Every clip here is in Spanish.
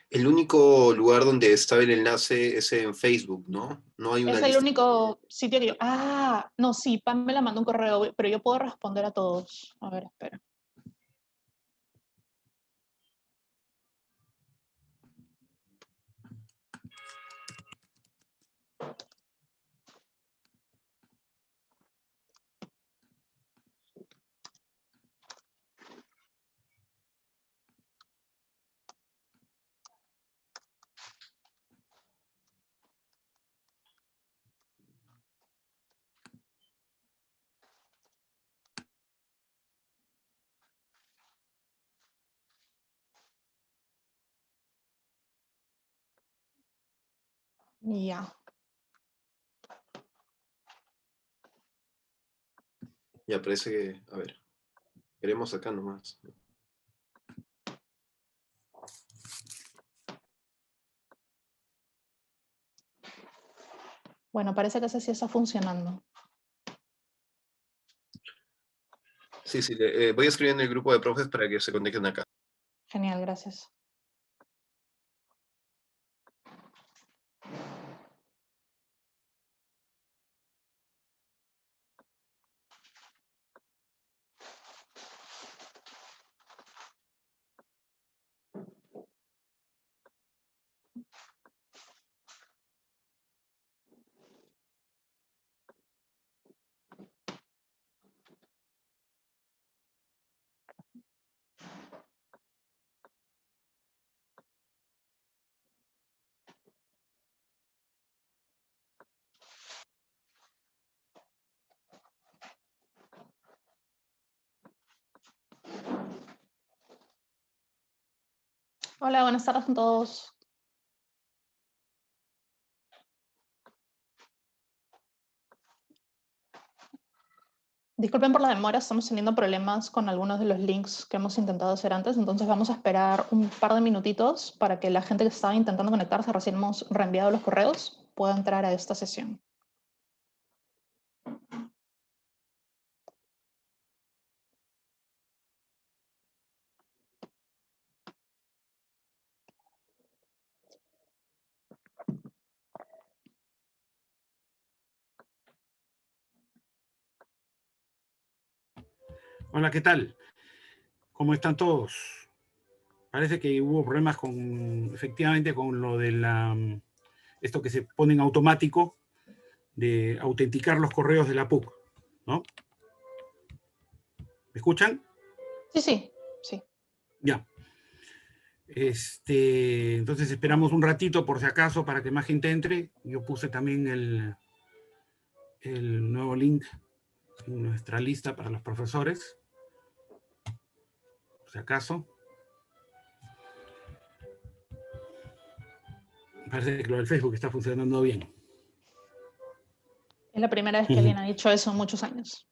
El único lugar donde está el enlace es en Facebook, ¿no? No hay una Es el lista. único sitio que yo... Ah, no, sí, Pam me la mandó un correo, pero yo puedo responder a todos. A ver, espera. Ya. Ya parece que, a ver, queremos acá nomás. Bueno, parece que ese sí está funcionando. Sí, sí, voy a escribir en el grupo de profes para que se conecten acá. Genial, gracias. Hola, buenas tardes a todos. Disculpen por la demora, estamos teniendo problemas con algunos de los links que hemos intentado hacer antes, entonces vamos a esperar un par de minutitos para que la gente que estaba intentando conectarse, recién hemos reenviado los correos, pueda entrar a esta sesión. Hola, ¿qué tal? ¿Cómo están todos? Parece que hubo problemas efectivamente, con lo de esto que se pone en automático de autenticar los correos de la PUC, ¿no? ¿Me escuchan? Sí, sí, sí. Ya. Entonces esperamos un ratito por si acaso para que más gente entre. Yo puse también el nuevo link en nuestra lista para los profesores, por si acaso. Parece que lo del Facebook está funcionando bien. Es la primera vez que alguien ha dicho eso en muchos años.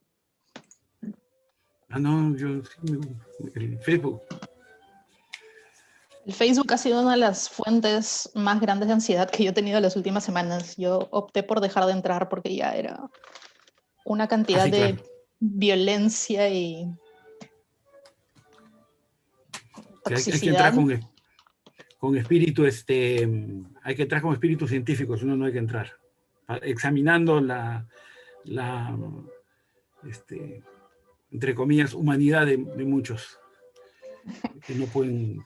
Ah, no, el Facebook. El Facebook ha sido una de las fuentes más grandes de ansiedad que yo he tenido las últimas semanas. Yo opté por dejar de entrar porque ya era una cantidad Sí, claro. de violencia y Sí, hay que entrar toxicidad. con espíritu, hay que entrar con espíritu científico, si no, no hay que entrar. Examinando entre comillas, humanidad de muchos que no pueden.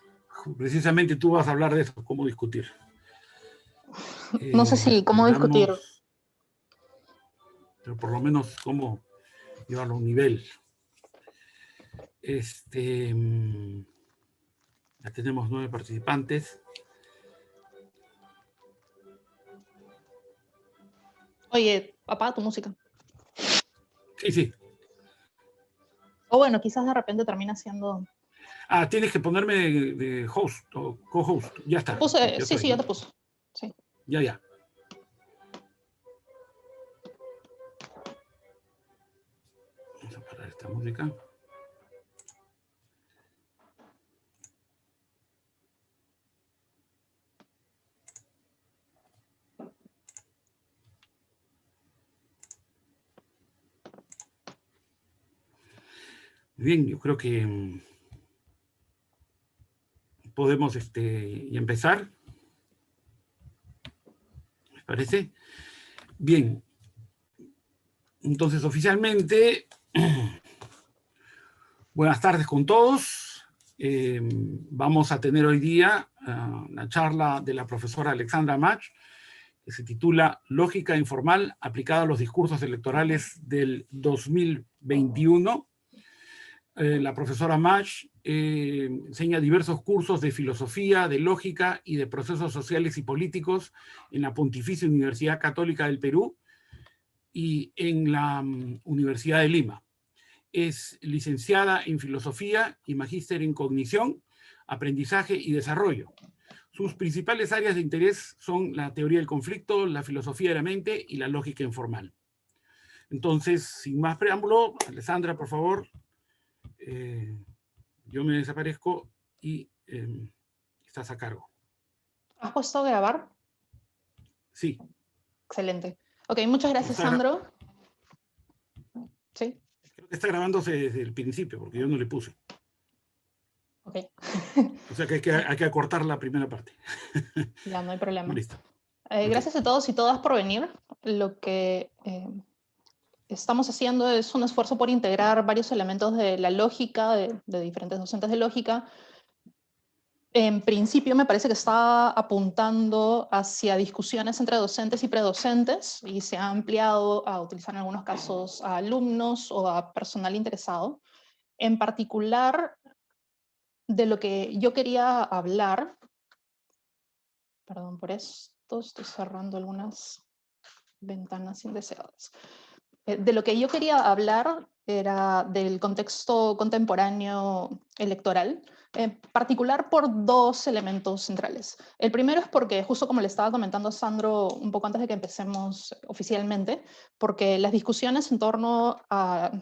Precisamente tú vas a hablar de eso, cómo discutir. No sé si cómo discutir. Pero por lo menos cómo llevarlo a un nivel. Ya tenemos 9 participantes. Oye, apaga tu música. Sí, sí. O bueno, quizás de repente termina siendo... Ah, tienes que ponerme de host o co-host. Ya está. Puse, Ya sí, estoy, sí, ya ¿no? te puse. Sí. Ya. Vamos a parar esta música. Bien, yo creo que podemos empezar. ¿Me parece? Bien. Entonces, oficialmente, buenas tardes con todos. Vamos a tener hoy día la charla de la profesora Alexandra Mach, que se titula Lógica informal aplicada a los discursos electorales del 2021. La profesora Mach enseña diversos cursos de filosofía, de lógica y de procesos sociales y políticos en la Pontificia Universidad Católica del Perú y en la Universidad de Lima. Es licenciada en filosofía y magíster en cognición, aprendizaje y desarrollo. Sus principales áreas de interés son la teoría del conflicto, la filosofía de la mente y la lógica informal. Entonces, sin más preámbulo, Alessandra, por favor, yo me desaparezco y estás a cargo. ¿Has puesto a grabar? Sí. Excelente. Ok, muchas gracias, Sandro. ¿Sí? Creo que está grabándose desde el principio, porque yo no le puse. Ok. O sea que hay que acortar la primera parte. Ya, no hay problema. Listo. Gracias a todos y todas por venir. Lo que estamos haciendo es un esfuerzo por integrar varios elementos de la lógica, de diferentes docentes de lógica. En principio me parece que está apuntando hacia discusiones entre docentes y predocentes y se ha ampliado a utilizar en algunos casos a alumnos o a personal interesado. En particular, de lo que yo quería hablar, perdón por esto, estoy cerrando algunas ventanas indeseadas. De lo que yo quería hablar era del contexto contemporáneo electoral, en particular por dos elementos centrales. El primero es porque, justo como le estaba comentando a Sandro un poco antes de que empecemos oficialmente, porque las discusiones en torno a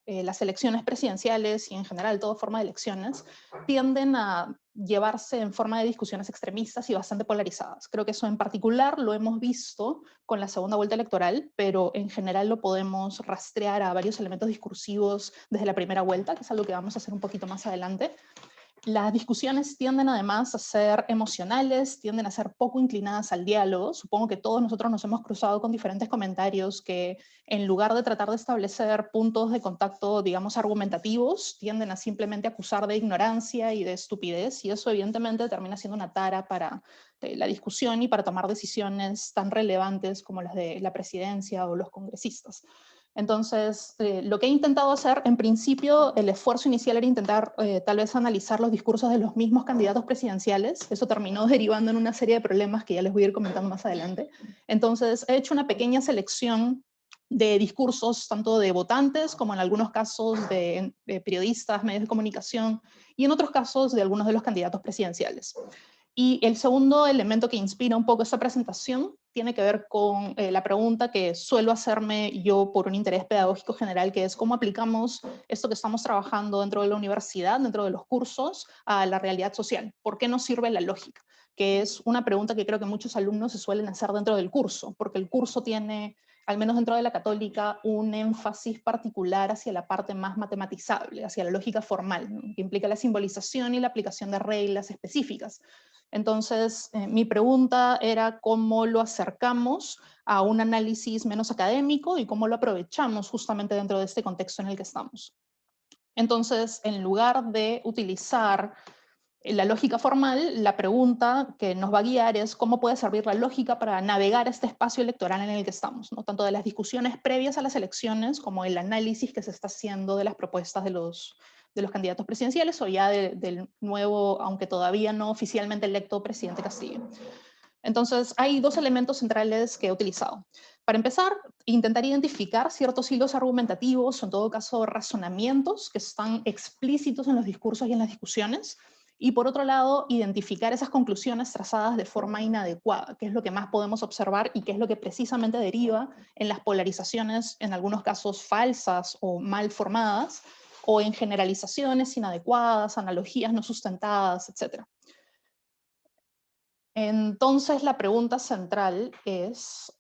las elecciones presidenciales y en general toda forma de elecciones tienden a llevarse en forma de discusiones extremistas y bastante polarizadas. Creo que eso en particular lo hemos visto con la segunda vuelta electoral, pero en general lo podemos rastrear a varios elementos discursivos desde la primera vuelta, que es algo que vamos a hacer un poquito más adelante. Las discusiones tienden además a ser emocionales, tienden a ser poco inclinadas al diálogo. Supongo que todos nosotros nos hemos cruzado con diferentes comentarios que en lugar de tratar de establecer puntos de contacto, digamos, argumentativos, tienden a simplemente acusar de ignorancia y de estupidez, y eso evidentemente termina siendo una tara para la discusión y para tomar decisiones tan relevantes como las de la presidencia o los congresistas. Entonces, lo que he intentado hacer, en principio, el esfuerzo inicial era intentar tal vez analizar los discursos de los mismos candidatos presidenciales. Eso terminó derivando en una serie de problemas que ya les voy a ir comentando más adelante. Entonces, he hecho una pequeña selección de discursos, tanto de votantes como en algunos casos de periodistas, medios de comunicación, y en otros casos de algunos de los candidatos presidenciales. Y el segundo elemento que inspira un poco esta presentación tiene que ver con la pregunta que suelo hacerme yo por un interés pedagógico general, que es cómo aplicamos esto que estamos trabajando dentro de la universidad, dentro de los cursos, a la realidad social. ¿Por qué nos sirve la lógica? Que es una pregunta que creo que muchos alumnos se suelen hacer dentro del curso, porque el curso tiene, al menos dentro de la católica, un énfasis particular hacia la parte más matematizable, hacia la lógica formal, ¿no? Que implica la simbolización y la aplicación de reglas específicas. Entonces, mi pregunta era cómo lo acercamos a un análisis menos académico y cómo lo aprovechamos justamente dentro de este contexto en el que estamos. Entonces, en lugar de utilizar la lógica formal, la pregunta que nos va a guiar es cómo puede servir la lógica para navegar este espacio electoral en el que estamos, ¿no? Tanto de las discusiones previas a las elecciones como el análisis que se está haciendo de las propuestas de los candidatos presidenciales o ya del nuevo, aunque todavía no oficialmente electo, presidente Castillo. Entonces, hay dos elementos centrales que he utilizado. Para empezar, intentar identificar ciertos hilos argumentativos, o en todo caso razonamientos que están explícitos en los discursos y en las discusiones, y por otro lado, identificar esas conclusiones trazadas de forma inadecuada, que es lo que más podemos observar y que es lo que precisamente deriva en las polarizaciones, en algunos casos falsas o mal formadas, o en generalizaciones inadecuadas, analogías no sustentadas, etc. Entonces la pregunta central es,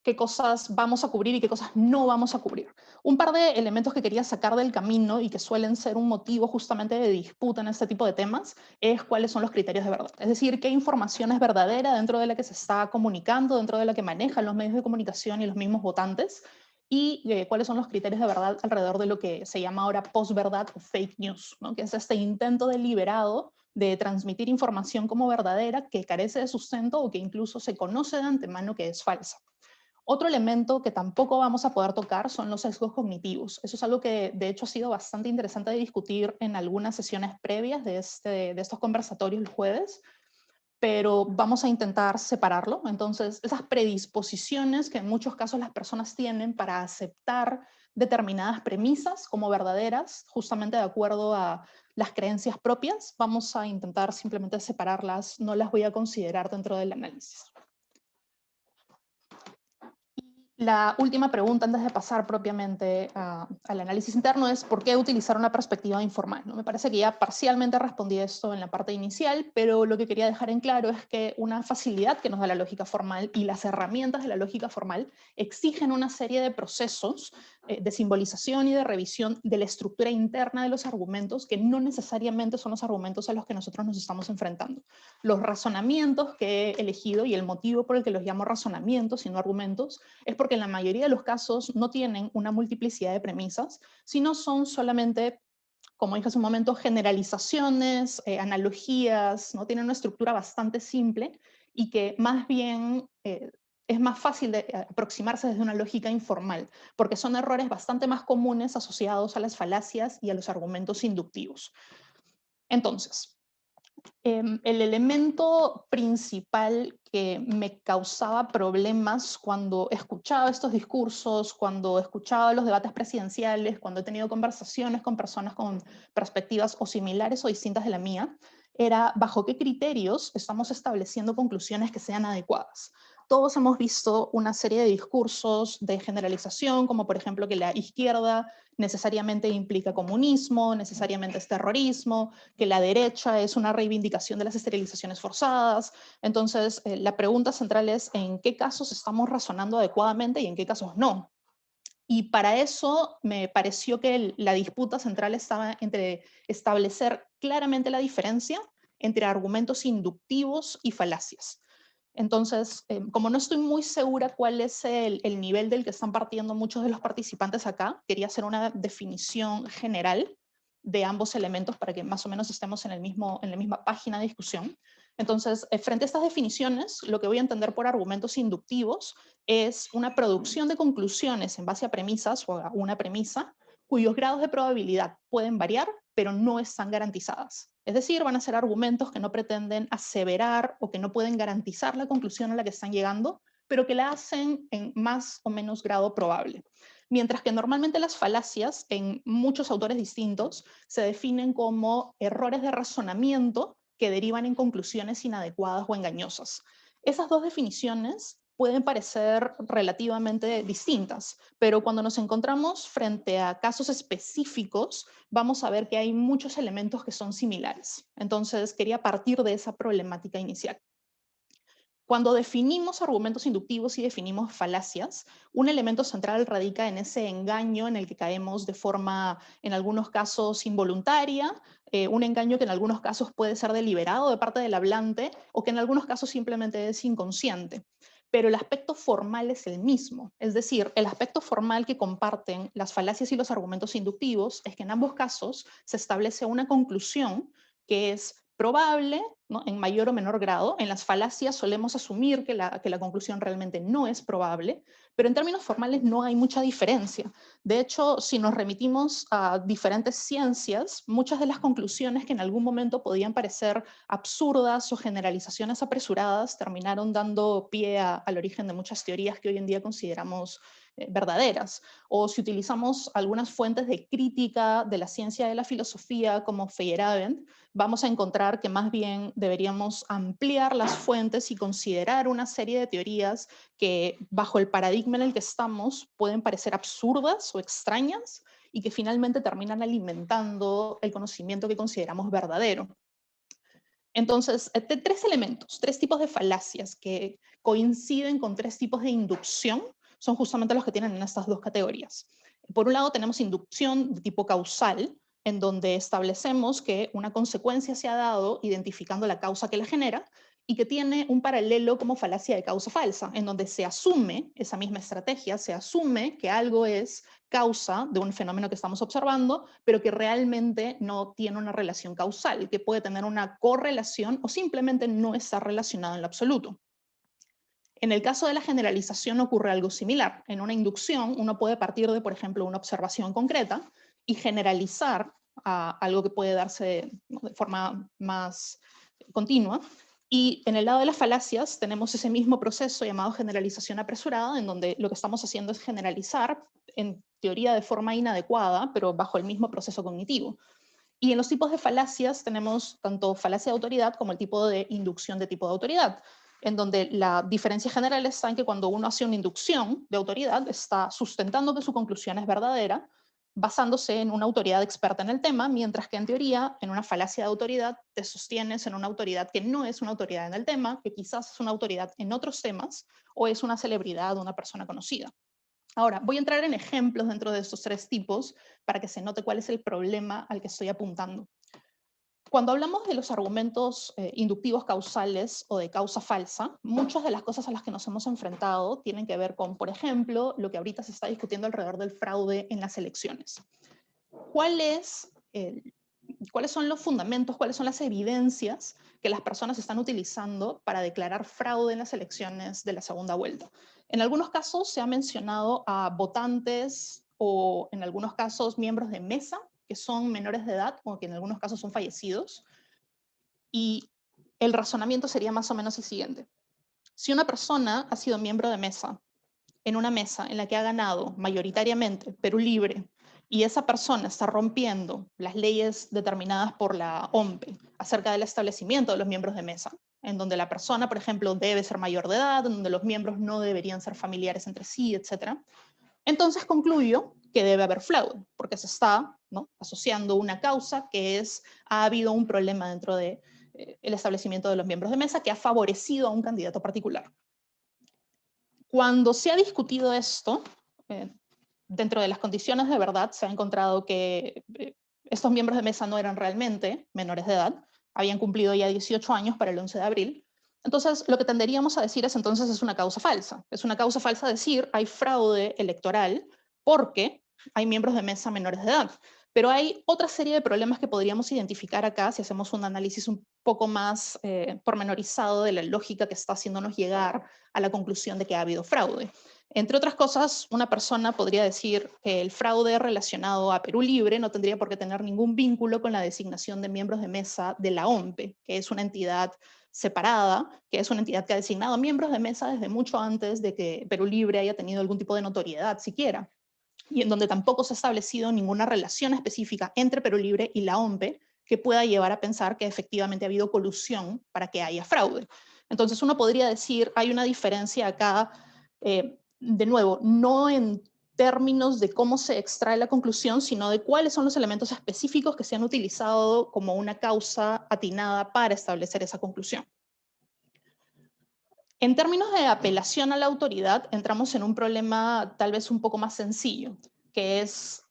qué cosas vamos a cubrir y qué cosas no vamos a cubrir. Un par de elementos que quería sacar del camino y que suelen ser un motivo justamente de disputa en este tipo de temas es cuáles son los criterios de verdad. Es decir, qué información es verdadera dentro de la que se está comunicando, dentro de la que manejan los medios de comunicación y los mismos votantes, y cuáles son los criterios de verdad alrededor de lo que se llama ahora posverdad o fake news, ¿no? Que es este intento deliberado de transmitir información como verdadera que carece de sustento o que incluso se conoce de antemano que es falsa. Otro elemento que tampoco vamos a poder tocar son los sesgos cognitivos. Eso es algo que de hecho ha sido bastante interesante de discutir en algunas sesiones previas de estos conversatorios el jueves, pero vamos a intentar separarlo. Entonces, esas predisposiciones que en muchos casos las personas tienen para aceptar determinadas premisas como verdaderas, justamente de acuerdo a las creencias propias, vamos a intentar simplemente separarlas, no las voy a considerar dentro del análisis. La última pregunta antes de pasar propiamente al análisis interno es ¿por qué utilizar una perspectiva informal? ¿No? Me parece que ya parcialmente respondí esto en la parte inicial, pero lo que quería dejar en claro es que una facilidad que nos da la lógica formal y las herramientas de la lógica formal exigen una serie de procesos de simbolización y de revisión de la estructura interna de los argumentos que no necesariamente son los argumentos a los que nosotros nos estamos enfrentando. Los razonamientos que he elegido y el motivo por el que los llamo razonamientos y no argumentos es porque en la mayoría de los casos no tienen una multiplicidad de premisas, sino son solamente, como dije hace un momento, generalizaciones, analogías, ¿no? Tienen una estructura bastante simple y que más bien es más fácil de aproximarse desde una lógica informal, porque son errores bastante más comunes asociados a las falacias y a los argumentos inductivos. Entonces, el elemento principal que me causaba problemas cuando escuchaba estos discursos, cuando escuchaba los debates presidenciales, cuando he tenido conversaciones con personas con perspectivas o similares o distintas de la mía, era bajo qué criterios estamos estableciendo conclusiones que sean adecuadas. Todos hemos visto una serie de discursos de generalización, como por ejemplo que la izquierda necesariamente implica comunismo, necesariamente es terrorismo, que la derecha es una reivindicación de las esterilizaciones forzadas. Entonces, la pregunta central es en qué casos estamos razonando adecuadamente y en qué casos no. Y para eso me pareció que la disputa central estaba entre establecer claramente la diferencia entre argumentos inductivos y falacias. Entonces, como no estoy muy segura cuál es el nivel del que están partiendo muchos de los participantes acá, quería hacer una definición general de ambos elementos para que más o menos estemos en la misma página de discusión. Entonces, frente a estas definiciones, lo que voy a entender por argumentos inductivos es una producción de conclusiones en base a premisas o a una premisa cuyos grados de probabilidad pueden variar, pero no están garantizadas. Es decir, van a ser argumentos que no pretenden aseverar o que no pueden garantizar la conclusión a la que están llegando, pero que la hacen en más o menos grado probable. Mientras que normalmente las falacias, en muchos autores distintos, se definen como errores de razonamiento que derivan en conclusiones inadecuadas o engañosas. Esas dos definiciones pueden parecer relativamente distintas, pero cuando nos encontramos frente a casos específicos, vamos a ver que hay muchos elementos que son similares. Entonces, quería partir de esa problemática inicial. Cuando definimos argumentos inductivos y definimos falacias, un elemento central radica en ese engaño en el que caemos de forma, en algunos casos, involuntaria, un engaño que en algunos casos puede ser deliberado de parte del hablante o que en algunos casos simplemente es inconsciente. Pero el aspecto formal es el mismo. Es decir, el aspecto formal que comparten las falacias y los argumentos inductivos es que en ambos casos se establece una conclusión que es probable, ¿no?, en mayor o menor grado. En las falacias solemos asumir que la conclusión realmente no es probable, pero en términos formales no hay mucha diferencia. De hecho, si nos remitimos a diferentes ciencias, muchas de las conclusiones que en algún momento podían parecer absurdas o generalizaciones apresuradas terminaron dando pie al origen de muchas teorías que hoy en día consideramos verdaderas. O si utilizamos algunas fuentes de crítica de la ciencia de la filosofía como Feyerabend, vamos a encontrar que más bien deberíamos ampliar las fuentes y considerar una serie de teorías que bajo el paradigma en el que estamos pueden parecer absurdas o extrañas y que finalmente terminan alimentando el conocimiento que consideramos verdadero. Entonces, tres elementos, tres tipos de falacias que coinciden con tres tipos de inducción son justamente los que tienen en estas dos categorías. Por un lado tenemos inducción de tipo causal, en donde establecemos que una consecuencia se ha dado identificando la causa que la genera, y que tiene un paralelo como falacia de causa falsa, en donde se asume esa misma estrategia, se asume que algo es causa de un fenómeno que estamos observando, pero que realmente no tiene una relación causal, que puede tener una correlación o simplemente no está relacionado en lo absoluto. En el caso de la generalización ocurre algo similar. En una inducción uno puede partir de, por ejemplo, una observación concreta y generalizar a algo que puede darse, ¿no?, de forma más continua. Y en el lado de las falacias tenemos ese mismo proceso llamado generalización apresurada, en donde lo que estamos haciendo es generalizar, en teoría de forma inadecuada, pero bajo el mismo proceso cognitivo. Y en los tipos de falacias tenemos tanto falacia de autoridad como el tipo de inducción de tipo de autoridad, en donde la diferencia general está en que cuando uno hace una inducción de autoridad está sustentando que su conclusión es verdadera, basándose en una autoridad experta en el tema, mientras que en teoría, en una falacia de autoridad, te sostienes en una autoridad que no es una autoridad en el tema, que quizás es una autoridad en otros temas, o es una celebridad o una persona conocida. Ahora, voy a entrar en ejemplos dentro de estos tres tipos para que se note cuál es el problema al que estoy apuntando. Cuando hablamos de los argumentos inductivos causales o de causa falsa, muchas de las cosas a las que nos hemos enfrentado tienen que ver con, por ejemplo, lo que ahorita se está discutiendo alrededor del fraude en las elecciones. ¿Cuáles son los fundamentos, cuáles son las evidencias que las personas están utilizando para declarar fraude en las elecciones de la segunda vuelta? En algunos casos se ha mencionado a votantes o en algunos casos miembros de mesa que son menores de edad o que en algunos casos son fallecidos. Y el razonamiento sería más o menos el siguiente. Si una persona ha sido miembro de mesa, en una mesa en la que ha ganado mayoritariamente Perú Libre, y esa persona está rompiendo las leyes determinadas por la OMPE acerca del establecimiento de los miembros de mesa, en donde la persona, por ejemplo, debe ser mayor de edad, en donde los miembros no deberían ser familiares entre sí, etc., entonces concluyo que debe haber fraude, porque se está, ¿no?, asociando una causa que es, ha habido un problema dentro de el establecimiento de los miembros de mesa que ha favorecido a un candidato particular. Cuando se ha discutido esto, dentro de las condiciones de verdad, se ha encontrado que estos miembros de mesa no eran realmente menores de edad, habían cumplido ya 18 años para el 11 de abril. Entonces, lo que tenderíamos a decir es entonces es una causa falsa. Es una causa falsa decir hay fraude electoral porque hay miembros de mesa menores de edad. Pero hay otra serie de problemas que podríamos identificar acá si hacemos un análisis un poco más pormenorizado de la lógica que está haciéndonos llegar a la conclusión de que ha habido fraude. Entre otras cosas, una persona podría decir que el fraude relacionado a Perú Libre no tendría por qué tener ningún vínculo con la designación de miembros de mesa de la OMPE, que es una entidad separada, que es una entidad que ha designado miembros de mesa desde mucho antes de que Perú Libre haya tenido algún tipo de notoriedad siquiera, y en donde tampoco se ha establecido ninguna relación específica entre Perú Libre y la OMPE que pueda llevar a pensar que efectivamente ha habido colusión para que haya fraude. Entonces uno podría decir, hay una diferencia acá, de nuevo, no en términos de cómo se extrae la conclusión, sino de cuáles son los elementos específicos que se han utilizado como una causa atinada para establecer esa conclusión. En términos de apelación a la autoridad, entramos en un problema tal vez un poco más sencillo, que es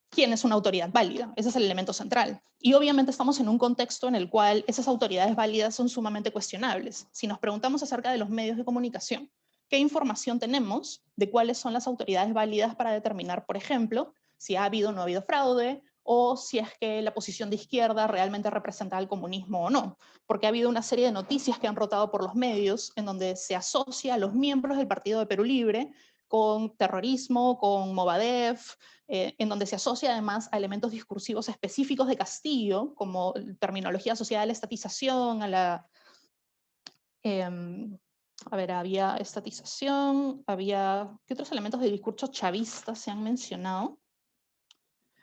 quién es una autoridad válida. Ese es el elemento central. Y obviamente estamos en un contexto en el cual esas autoridades válidas son sumamente cuestionables. Si nos preguntamos acerca de los medios de comunicación, ¿qué información tenemos de cuáles son las autoridades válidas para determinar, por ejemplo, si ha habido o no ha habido fraude, o si es que la posición de izquierda realmente representa al comunismo o no? Porque ha habido una serie de noticias que han rotado por los medios en donde se asocia a los miembros del Partido de Perú Libre con terrorismo, con Movadef, en donde se asocia además a elementos discursivos específicos de Castillo, como terminología asociada a la estatización, a la... a ver, había estatización, había... ¿Qué otros elementos de discurso chavista se han mencionado?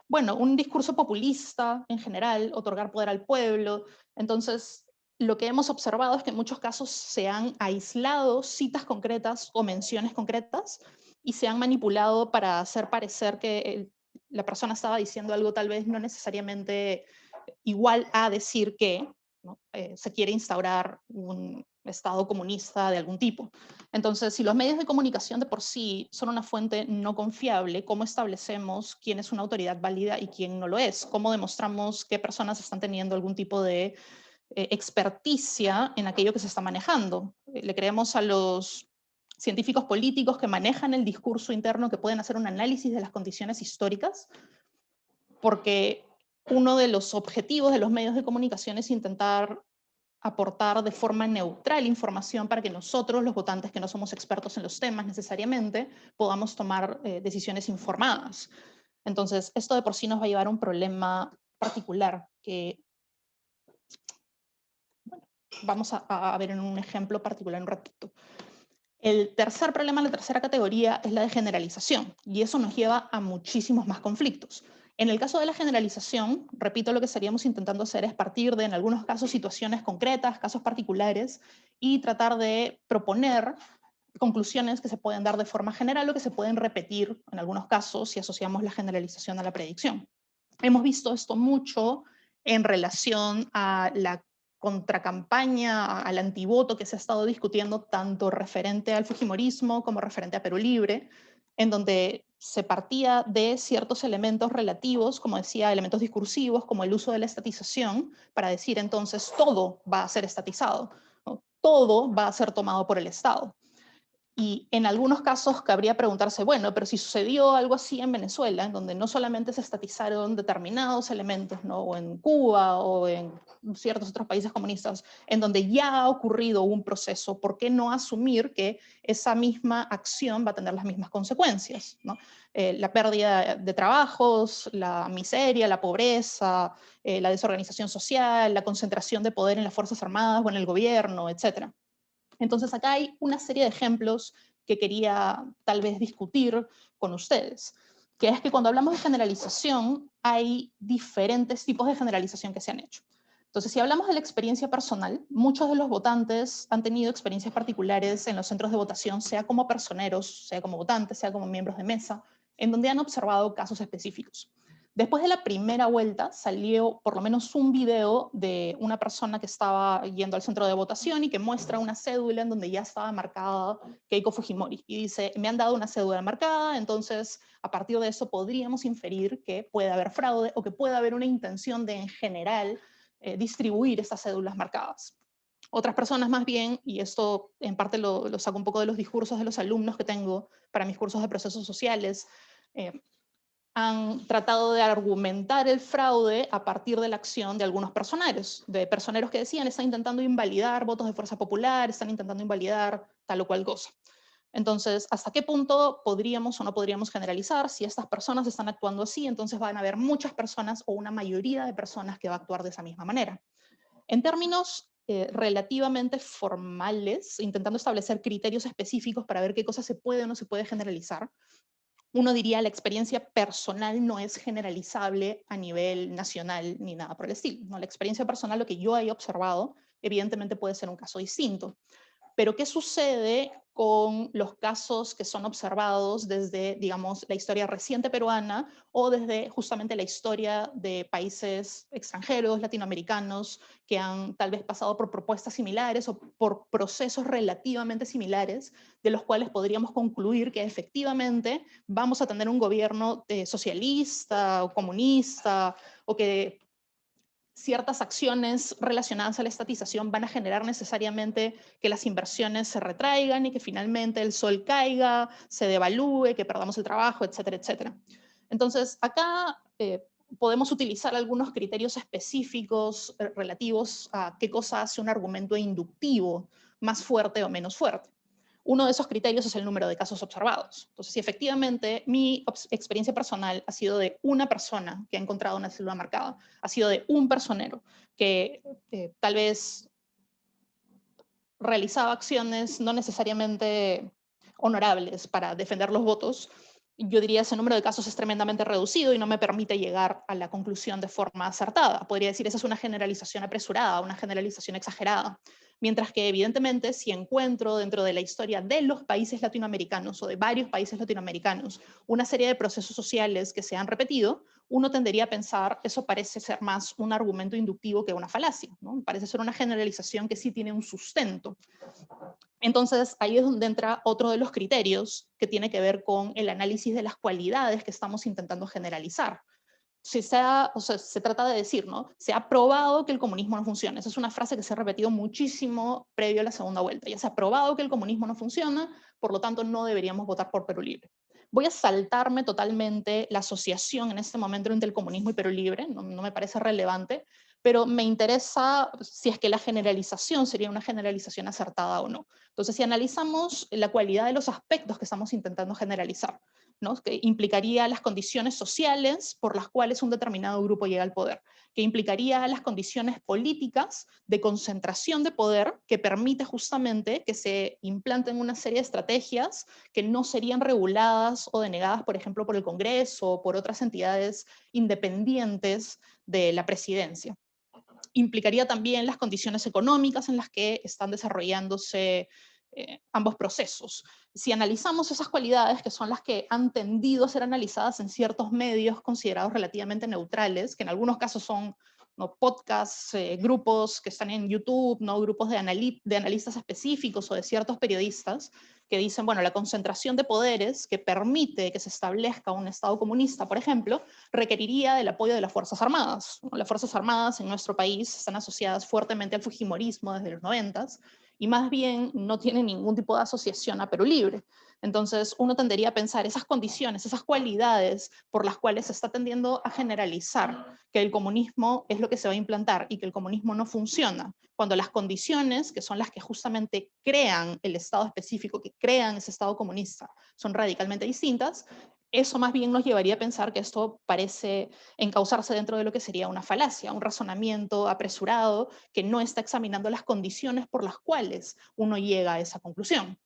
Bueno, un discurso populista en general, otorgar poder al pueblo. Entonces, lo que hemos observado es que en muchos casos se han aislado citas concretas o menciones concretas y se han manipulado para hacer parecer que la persona estaba diciendo algo tal vez no necesariamente igual a decir que, ¿no? Se quiere instaurar un Estado comunista de algún tipo. Entonces, si los medios de comunicación de por sí son una fuente no confiable, ¿cómo establecemos quién es una autoridad válida y quién no lo es? ¿Cómo demostramos qué personas están teniendo algún tipo de experticia en aquello que se está manejando? Le creemos a los científicos políticos que manejan el discurso interno, que pueden hacer un análisis de las condiciones históricas, porque uno de los objetivos de los medios de comunicación es intentar aportar de forma neutral información para que nosotros, los votantes que no somos expertos en los temas necesariamente, podamos tomar decisiones informadas. Entonces, esto de por sí nos va a llevar a un problema particular que, bueno, vamos a ver en un ejemplo particular un ratito. El tercer problema, la tercera categoría, es la de generalización, y eso nos lleva a muchísimos más conflictos. En el caso de la generalización, repito, lo que estaríamos intentando hacer es partir de, en algunos casos, situaciones concretas, casos particulares, y tratar de proponer conclusiones que se pueden dar de forma general o que se pueden repetir en algunos casos si asociamos la generalización a la predicción. Hemos visto esto mucho en relación a la contracampaña, al antivoto que se ha estado discutiendo tanto referente al fujimorismo como referente a Perú Libre, en donde se partía de ciertos elementos relativos, como decía, elementos discursivos, como el uso de la estatización, para decir entonces todo va a ser estatizado, ¿no? Todo va a ser tomado por el Estado. Y en algunos casos cabría preguntarse, bueno, pero si sucedió algo así en Venezuela, en donde no solamente se estatizaron determinados elementos, ¿no? O en Cuba o en ciertos otros países comunistas, en donde ya ha ocurrido un proceso, ¿por qué no asumir que esa misma acción va a tener las mismas consecuencias, ¿no? La pérdida de trabajos, la miseria, la pobreza, la desorganización social, la concentración de poder en las Fuerzas Armadas o en el gobierno, etcétera. Entonces acá hay una serie de ejemplos que quería tal vez discutir con ustedes, que es que cuando hablamos de generalización hay diferentes tipos de generalización que se han hecho. Entonces, si hablamos de la experiencia personal, muchos de los votantes han tenido experiencias particulares en los centros de votación, sea como personeros, sea como votantes, sea como miembros de mesa, en donde han observado casos específicos. Después de la primera vuelta salió por lo menos un video de una persona que estaba yendo al centro de votación y que muestra una cédula en donde ya estaba marcada Keiko Fujimori. Y dice, me han dado una cédula marcada, entonces a partir de eso podríamos inferir que puede haber fraude o que puede haber una intención de en general distribuir estas cédulas marcadas. Otras personas más bien, y esto en parte lo saco un poco de los discursos de los alumnos que tengo para mis cursos de procesos sociales, han tratado de argumentar el fraude a partir de la acción de algunos personeros que decían, están intentando invalidar votos de Fuerza Popular, están intentando invalidar tal o cual cosa. Entonces, ¿hasta qué punto podríamos o no podríamos generalizar? Si estas personas están actuando así, entonces van a haber muchas personas o una mayoría de personas que va a actuar de esa misma manera. En términos relativamente formales, intentando establecer criterios específicos para ver qué cosa se puede o no se puede generalizar, uno diría la experiencia personal no es generalizable a nivel nacional ni nada por el estilo, ¿no? La experiencia personal, lo que yo haya observado, evidentemente puede ser un caso distinto. Pero ¿qué sucede con los casos que son observados desde, digamos, la historia reciente peruana o desde justamente la historia de países extranjeros, latinoamericanos, que han tal vez pasado por propuestas similares o por procesos relativamente similares, de los cuales podríamos concluir que efectivamente vamos a tener un gobierno socialista o comunista, o que ciertas acciones relacionadas a la estatización van a generar necesariamente que las inversiones se retraigan y que finalmente el sol caiga, se devalúe, que perdamos el trabajo, etcétera, etcétera. Entonces, acá podemos utilizar algunos criterios específicos relativos a qué cosa hace un argumento inductivo, más fuerte o menos fuerte. Uno de esos criterios es el número de casos observados. Entonces, si efectivamente mi experiencia personal ha sido de una persona que ha encontrado una célula marcada, ha sido de un personero que tal vez realizaba acciones no necesariamente honorables para defender los votos, yo diría ese número de casos es tremendamente reducido y no me permite llegar a la conclusión de forma acertada. Podría decir, esa es una generalización apresurada, una generalización exagerada. Mientras que evidentemente si encuentro dentro de la historia de los países latinoamericanos o de varios países latinoamericanos una serie de procesos sociales que se han repetido, uno tendería a pensar, eso parece ser más un argumento inductivo que una falacia, ¿no? Parece ser una generalización que sí tiene un sustento. Entonces, ahí es donde entra otro de los criterios que tiene que ver con el análisis de las cualidades que estamos intentando generalizar. Se trata de decir, ¿no? Se ha probado que el comunismo no funciona. Esa es una frase que se ha repetido muchísimo previo a la segunda vuelta. Ya se ha probado que el comunismo no funciona, por lo tanto no deberíamos votar por Perú Libre. Voy a saltarme totalmente la asociación en este momento entre el comunismo y Perú Libre, no me parece relevante, pero me interesa si es que la generalización sería una generalización acertada o no. Entonces, si analizamos la cualidad de los aspectos que estamos intentando generalizar, ¿no? Que implicaría las condiciones sociales por las cuales un determinado grupo llega al poder, que implicaría las condiciones políticas de concentración de poder que permite justamente que se implanten una serie de estrategias que no serían reguladas o denegadas, por ejemplo, por el Congreso o por otras entidades independientes de la presidencia. Implicaría también las condiciones económicas en las que están desarrollándose ambos procesos. Si analizamos esas cualidades, que son las que han tendido a ser analizadas en ciertos medios considerados relativamente neutrales, que en algunos casos son, ¿no?, podcasts, grupos que están en YouTube, ¿no?, grupos de analistas específicos o de ciertos periodistas, que dicen, bueno, la concentración de poderes que permite que se establezca un Estado comunista, por ejemplo, requeriría del apoyo de las Fuerzas Armadas. Las Fuerzas Armadas en nuestro país están asociadas fuertemente al fujimorismo desde los 90s, y más bien no tienen ningún tipo de asociación a Perú Libre. Entonces, uno tendería a pensar esas condiciones, esas cualidades por las cuales se está tendiendo a generalizar que el comunismo es lo que se va a implantar y que el comunismo no funciona, cuando las condiciones, que son las que justamente crean el Estado específico, que crean ese Estado comunista, son radicalmente distintas. Eso más bien nos llevaría a pensar que esto parece encauzarse dentro de lo que sería una falacia, un razonamiento apresurado que no está examinando las condiciones por las cuales uno llega a esa conclusión.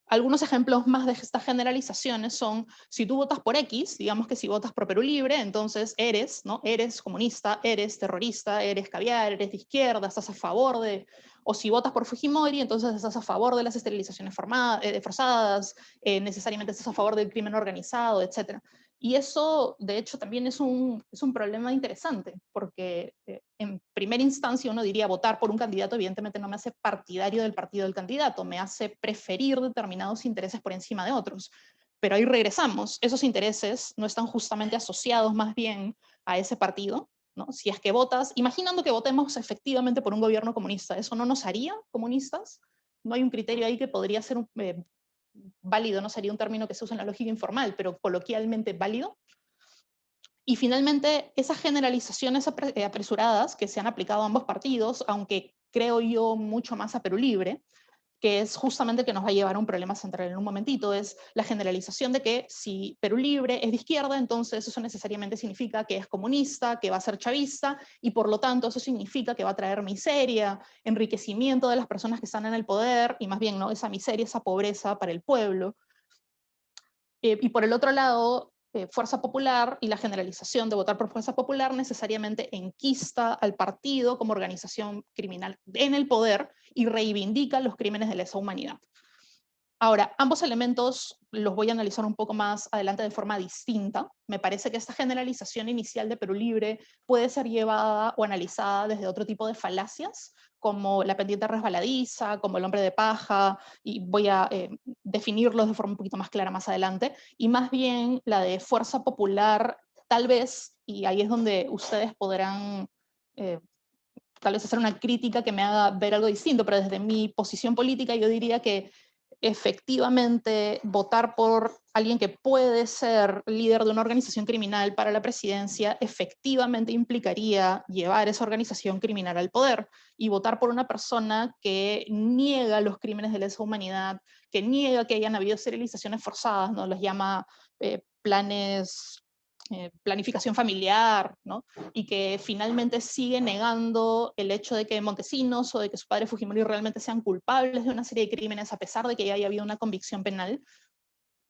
Algunos ejemplos más de estas generalizaciones son, si tú votas por X, digamos que si votas por Perú Libre, entonces eres, ¿no?, eres comunista, eres terrorista, eres caviar, eres de izquierda, estás a favor de... O si votas por Fujimori, entonces estás a favor de las esterilizaciones forzadas, necesariamente estás a favor del crimen organizado, etc. Y eso, de hecho, también es un problema interesante, porque en primera instancia uno diría votar por un candidato evidentemente no me hace partidario del partido del candidato, me hace preferir determinados intereses por encima de otros. Pero ahí regresamos, esos intereses no están justamente asociados más bien a ese partido, ¿no? Si es que votas, imaginando que votemos efectivamente por un gobierno comunista, ¿eso no nos haría comunistas? No hay un criterio ahí que podría ser válido, no sería un término que se usa en la lógica informal, pero coloquialmente válido. Y finalmente, esas generalizaciones apresuradas que se han aplicado a ambos partidos, aunque creo yo mucho más a Perú Libre, que es justamente que nos va a llevar a un problema central en un momentito, es la generalización de que si Perú Libre es de izquierda, entonces eso necesariamente significa que es comunista, que va a ser chavista, y por lo tanto eso significa que va a traer miseria, enriquecimiento de las personas que están en el poder, y más bien, ¿no?, esa miseria, esa pobreza para el pueblo. Y por el otro lado, Fuerza Popular y la generalización de votar por Fuerza Popular necesariamente enquista al partido como organización criminal en el poder y reivindica los crímenes de lesa humanidad. Ahora, ambos elementos los voy a analizar un poco más adelante de forma distinta. Me parece que esta generalización inicial de Perú Libre puede ser llevada o analizada desde otro tipo de falacias, como la pendiente resbaladiza, como el hombre de paja, y voy a definirlos de forma un poquito más clara más adelante, y más bien la de Fuerza Popular, tal vez, y ahí es donde ustedes podrán tal vez hacer una crítica que me haga ver algo distinto, pero desde mi posición política yo diría que efectivamente votar por alguien que puede ser líder de una organización criminal para la presidencia efectivamente implicaría llevar esa organización criminal al poder, y votar por una persona que niega los crímenes de lesa humanidad, que niega que hayan habido esterilizaciones forzadas, ¿no?, los llama planificación familiar, ¿no?, y que finalmente sigue negando el hecho de que Montesinos o de que su padre Fujimori realmente sean culpables de una serie de crímenes a pesar de que ya haya habido una convicción penal,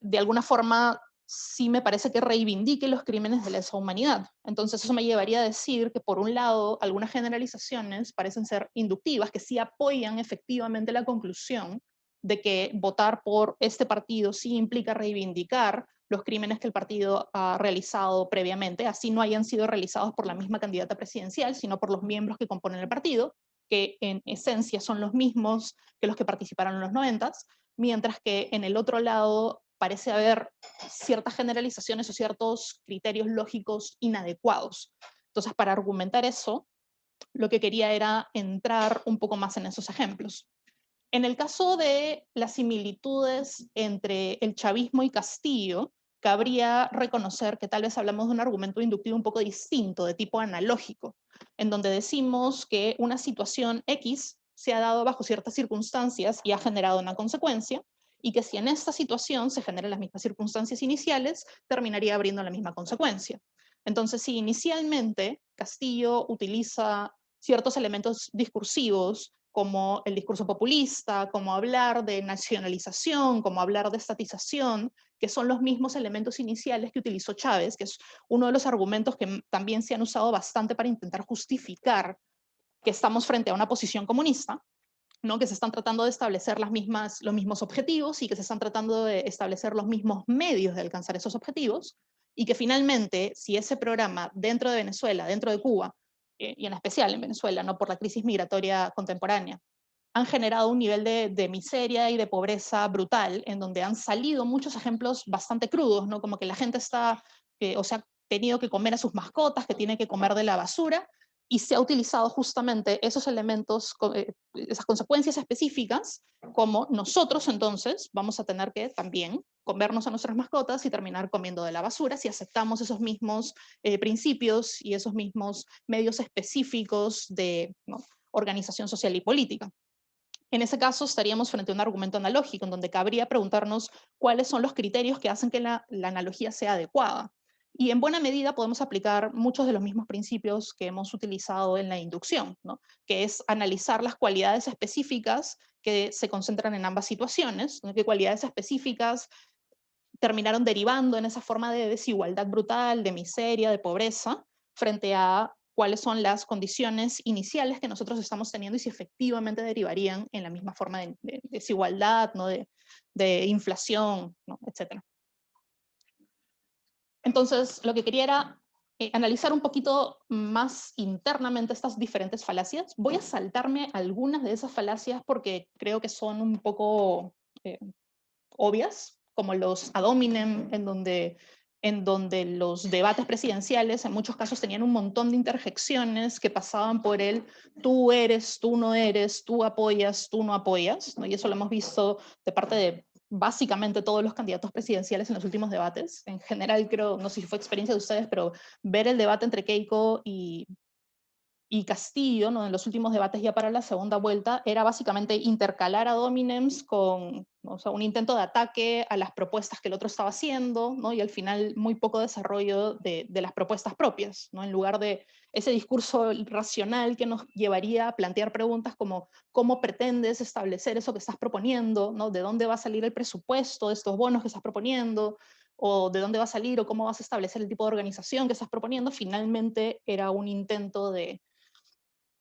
de alguna forma sí me parece que reivindique los crímenes de lesa humanidad. Entonces eso me llevaría a decir que por un lado algunas generalizaciones parecen ser inductivas, que sí apoyan efectivamente la conclusión de que votar por este partido sí implica reivindicar los crímenes que el partido ha realizado previamente, así no hayan sido realizados por la misma candidata presidencial, sino por los miembros que componen el partido, que en esencia son los mismos que los que participaron en los 90s, mientras que en el otro lado parece haber ciertas generalizaciones o ciertos criterios lógicos inadecuados. Entonces, para argumentar eso, lo que quería era entrar un poco más en esos ejemplos. En el caso de las similitudes entre el chavismo y Castillo, cabría reconocer que tal vez hablamos de un argumento inductivo un poco distinto, de tipo analógico, en donde decimos que una situación X se ha dado bajo ciertas circunstancias y ha generado una consecuencia, y que si en esta situación se generan las mismas circunstancias iniciales, terminaría abriendo la misma consecuencia. Entonces, si inicialmente Castillo utiliza ciertos elementos discursivos, como el discurso populista, como hablar de nacionalización, como hablar de estatización, que son los mismos elementos iniciales que utilizó Chávez, que es uno de los argumentos que también se han usado bastante para intentar justificar que estamos frente a una posición comunista, ¿no? Que se están tratando de establecer los mismos objetivos y que se están tratando de establecer los mismos medios de alcanzar esos objetivos, y que finalmente, si ese programa dentro de Venezuela, dentro de Cuba, y en especial en Venezuela, ¿no? Por la crisis migratoria contemporánea, han generado un nivel de miseria y de pobreza brutal, en donde han salido muchos ejemplos bastante crudos, ¿no? Como que la gente está, o sea, ha tenido que comer a sus mascotas, que tiene que comer de la basura, y se ha utilizado justamente esos elementos, esas consecuencias específicas, como nosotros entonces vamos a tener que también comernos a nuestras mascotas y terminar comiendo de la basura si aceptamos esos mismos principios y esos mismos medios específicos de, ¿no?, organización social y política. En ese caso estaríamos frente a un argumento analógico, en donde cabría preguntarnos cuáles son los criterios que hacen que la analogía sea adecuada. Y en buena medida podemos aplicar muchos de los mismos principios que hemos utilizado en la inducción, ¿no? Que es analizar las cualidades específicas que se concentran en ambas situaciones, ¿no? Qué cualidades específicas terminaron derivando en esa forma de desigualdad brutal, de miseria, de pobreza, frente a cuáles son las condiciones iniciales que nosotros estamos teniendo y si efectivamente derivarían en la misma forma de desigualdad, ¿no? de inflación, ¿no? Etc. Entonces, lo que quería era analizar un poquito más internamente estas diferentes falacias. Voy a saltarme algunas de esas falacias porque creo que son un poco obvias, como los ad hominem, en donde los debates presidenciales en muchos casos tenían un montón de interjecciones que pasaban por el tú eres, tú no eres, tú apoyas, tú no apoyas, ¿no? Y eso lo hemos visto de parte de básicamente todos los candidatos presidenciales en los últimos debates. En general, creo, no sé si fue experiencia de ustedes, pero ver el debate entre Keiko y Castillo, ¿no?, en los últimos debates ya para la segunda vuelta, era básicamente intercalar ad hominems con, o sea, un intento de ataque a las propuestas que el otro estaba haciendo, ¿no? Y al final muy poco desarrollo de las propuestas propias, ¿no? En lugar de ese discurso racional que nos llevaría a plantear preguntas como ¿cómo pretendes establecer eso que estás proponiendo? ¿No? ¿De dónde va a salir el presupuesto de estos bonos que estás proponiendo? ¿O de dónde va a salir? ¿O cómo vas a establecer el tipo de organización que estás proponiendo? Finalmente era un intento de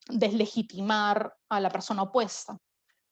deslegitimar a la persona opuesta.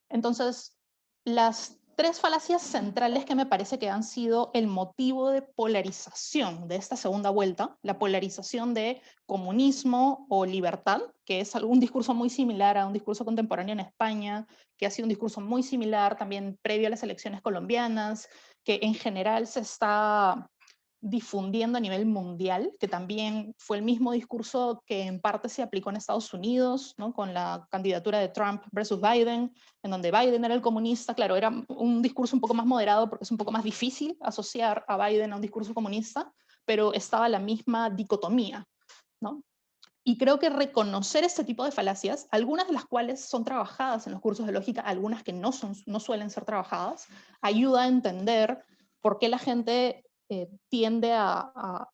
Entonces, las tres falacias centrales que me parece que han sido el motivo de polarización de esta segunda vuelta, la polarización de comunismo o libertad, que es un discurso muy similar a un discurso contemporáneo en España, que ha sido un discurso muy similar también previo a las elecciones colombianas, que en general se está difundiendo a nivel mundial, que también fue el mismo discurso que en parte se aplicó en Estados Unidos, ¿no?, con la candidatura de Trump versus Biden, en donde Biden era el comunista. Claro, era un discurso un poco más moderado porque es un poco más difícil asociar a Biden a un discurso comunista, pero estaba la misma dicotomía, ¿no? Y creo que reconocer este tipo de falacias, algunas de las cuales son trabajadas en los cursos de lógica, algunas que no suelen ser trabajadas, ayuda a entender por qué la gente tiende a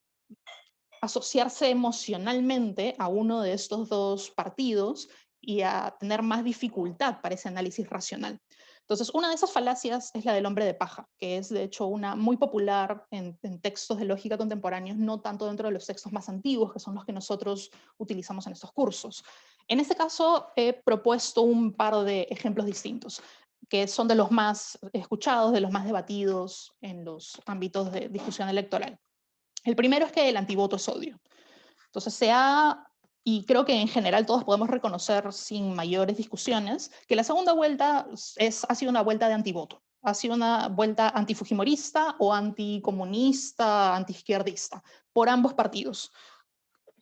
asociarse emocionalmente a uno de estos dos partidos y a tener más dificultad para ese análisis racional. Entonces, una de esas falacias es la del hombre de paja, que es de hecho una muy popular en textos de lógica contemporáneos, no tanto dentro de los textos más antiguos, que son los que nosotros utilizamos en estos cursos. En este caso, he propuesto un par de ejemplos distintos. que son de los más escuchados, de los más debatidos en los ámbitos de discusión electoral. El primero es que el antivoto es odio. Entonces y creo que en general todos podemos reconocer sin mayores discusiones, que la segunda vuelta ha sido una vuelta de antivoto. Ha sido una vuelta antifujimorista o anticomunista, antiizquierdista, por ambos partidos.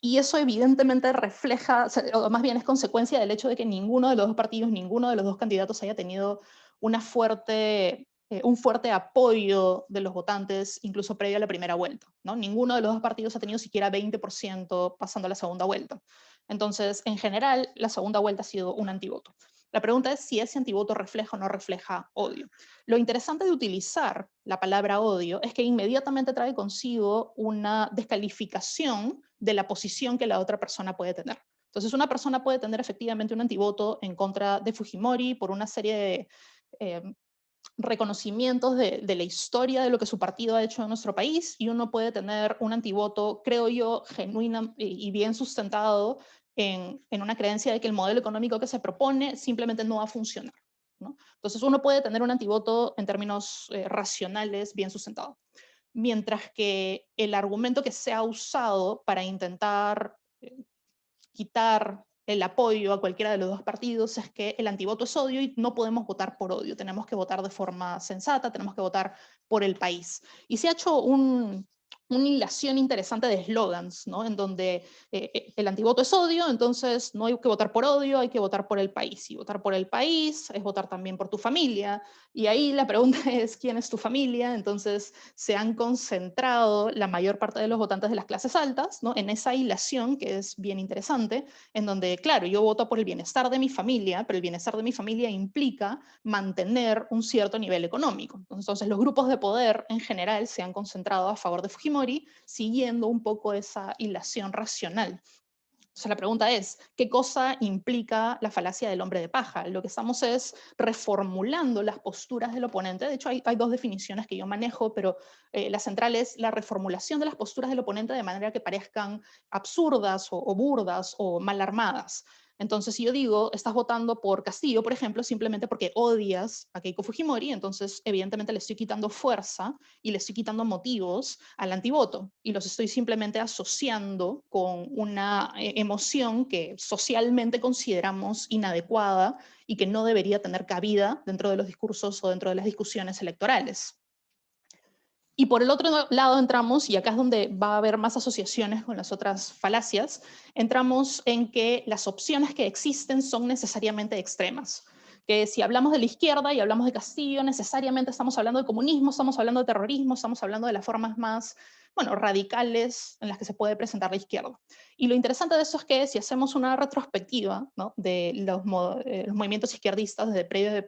Y eso evidentemente refleja, o más bien es consecuencia del hecho de que ninguno de los dos partidos, ninguno de los dos candidatos haya tenido un fuerte apoyo de los votantes, incluso previo a la primera vuelta, ¿no? Ninguno de los dos partidos ha tenido siquiera 20% pasando a la segunda vuelta. Entonces, en general, la segunda vuelta ha sido un antivoto. La pregunta es si ese antivoto refleja o no refleja odio. Lo interesante de utilizar la palabra odio es que inmediatamente trae consigo una descalificación de la posición que la otra persona puede tener. Entonces, una persona puede tener efectivamente un antivoto en contra de Fujimori por una serie de reconocimientos de la historia de lo que su partido ha hecho en nuestro país, y uno puede tener un antivoto, creo yo, genuino y bien sustentado en una creencia de que el modelo económico que se propone simplemente no va a funcionar, ¿no? Entonces uno puede tener un antivoto en términos racionales bien sustentado. Mientras que el argumento que se ha usado para intentar quitar el apoyo a cualquiera de los dos partidos es que el antivoto es odio y no podemos votar por odio, tenemos que votar de forma sensata, tenemos que votar por el país. Y se ha hecho una hilación interesante de eslogans, ¿no? En donde el antivoto es odio, entonces no hay que votar por odio, hay que votar por el país. Y votar por el país es votar también por tu familia. Y ahí la pregunta es, ¿quién es tu familia? Entonces se han concentrado la mayor parte de los votantes de las clases altas, ¿no? En esa hilación que es bien interesante, en donde, claro, yo voto por el bienestar de mi familia, pero el bienestar de mi familia implica mantener un cierto nivel económico. Entonces los grupos de poder en general se han concentrado a favor de Fujimori, siguiendo un poco esa hilación racional. Entonces la pregunta es, ¿qué cosa implica la falacia del hombre de paja? Lo que estamos es reformulando las posturas del oponente. De hecho, hay dos definiciones que yo manejo, pero la central es la reformulación de las posturas del oponente de manera que parezcan absurdas o burdas o mal armadas. Entonces, si yo digo, estás votando por Castillo, por ejemplo, simplemente porque odias a Keiko Fujimori, entonces evidentemente le estoy quitando fuerza y le estoy quitando motivos al antivoto, y los estoy simplemente asociando con una emoción que socialmente consideramos inadecuada y que no debería tener cabida dentro de los discursos o dentro de las discusiones electorales. Y por el otro lado entramos, y acá es donde va a haber más asociaciones con las otras falacias, entramos en que las opciones que existen son necesariamente extremas. Que si hablamos de la izquierda y hablamos de Castillo, necesariamente estamos hablando de comunismo, estamos hablando de terrorismo, estamos hablando de las formas más, bueno, radicales en las que se puede presentar la izquierda. Y lo interesante de eso es que si hacemos una retrospectiva, ¿no?, de los movimientos izquierdistas desde previo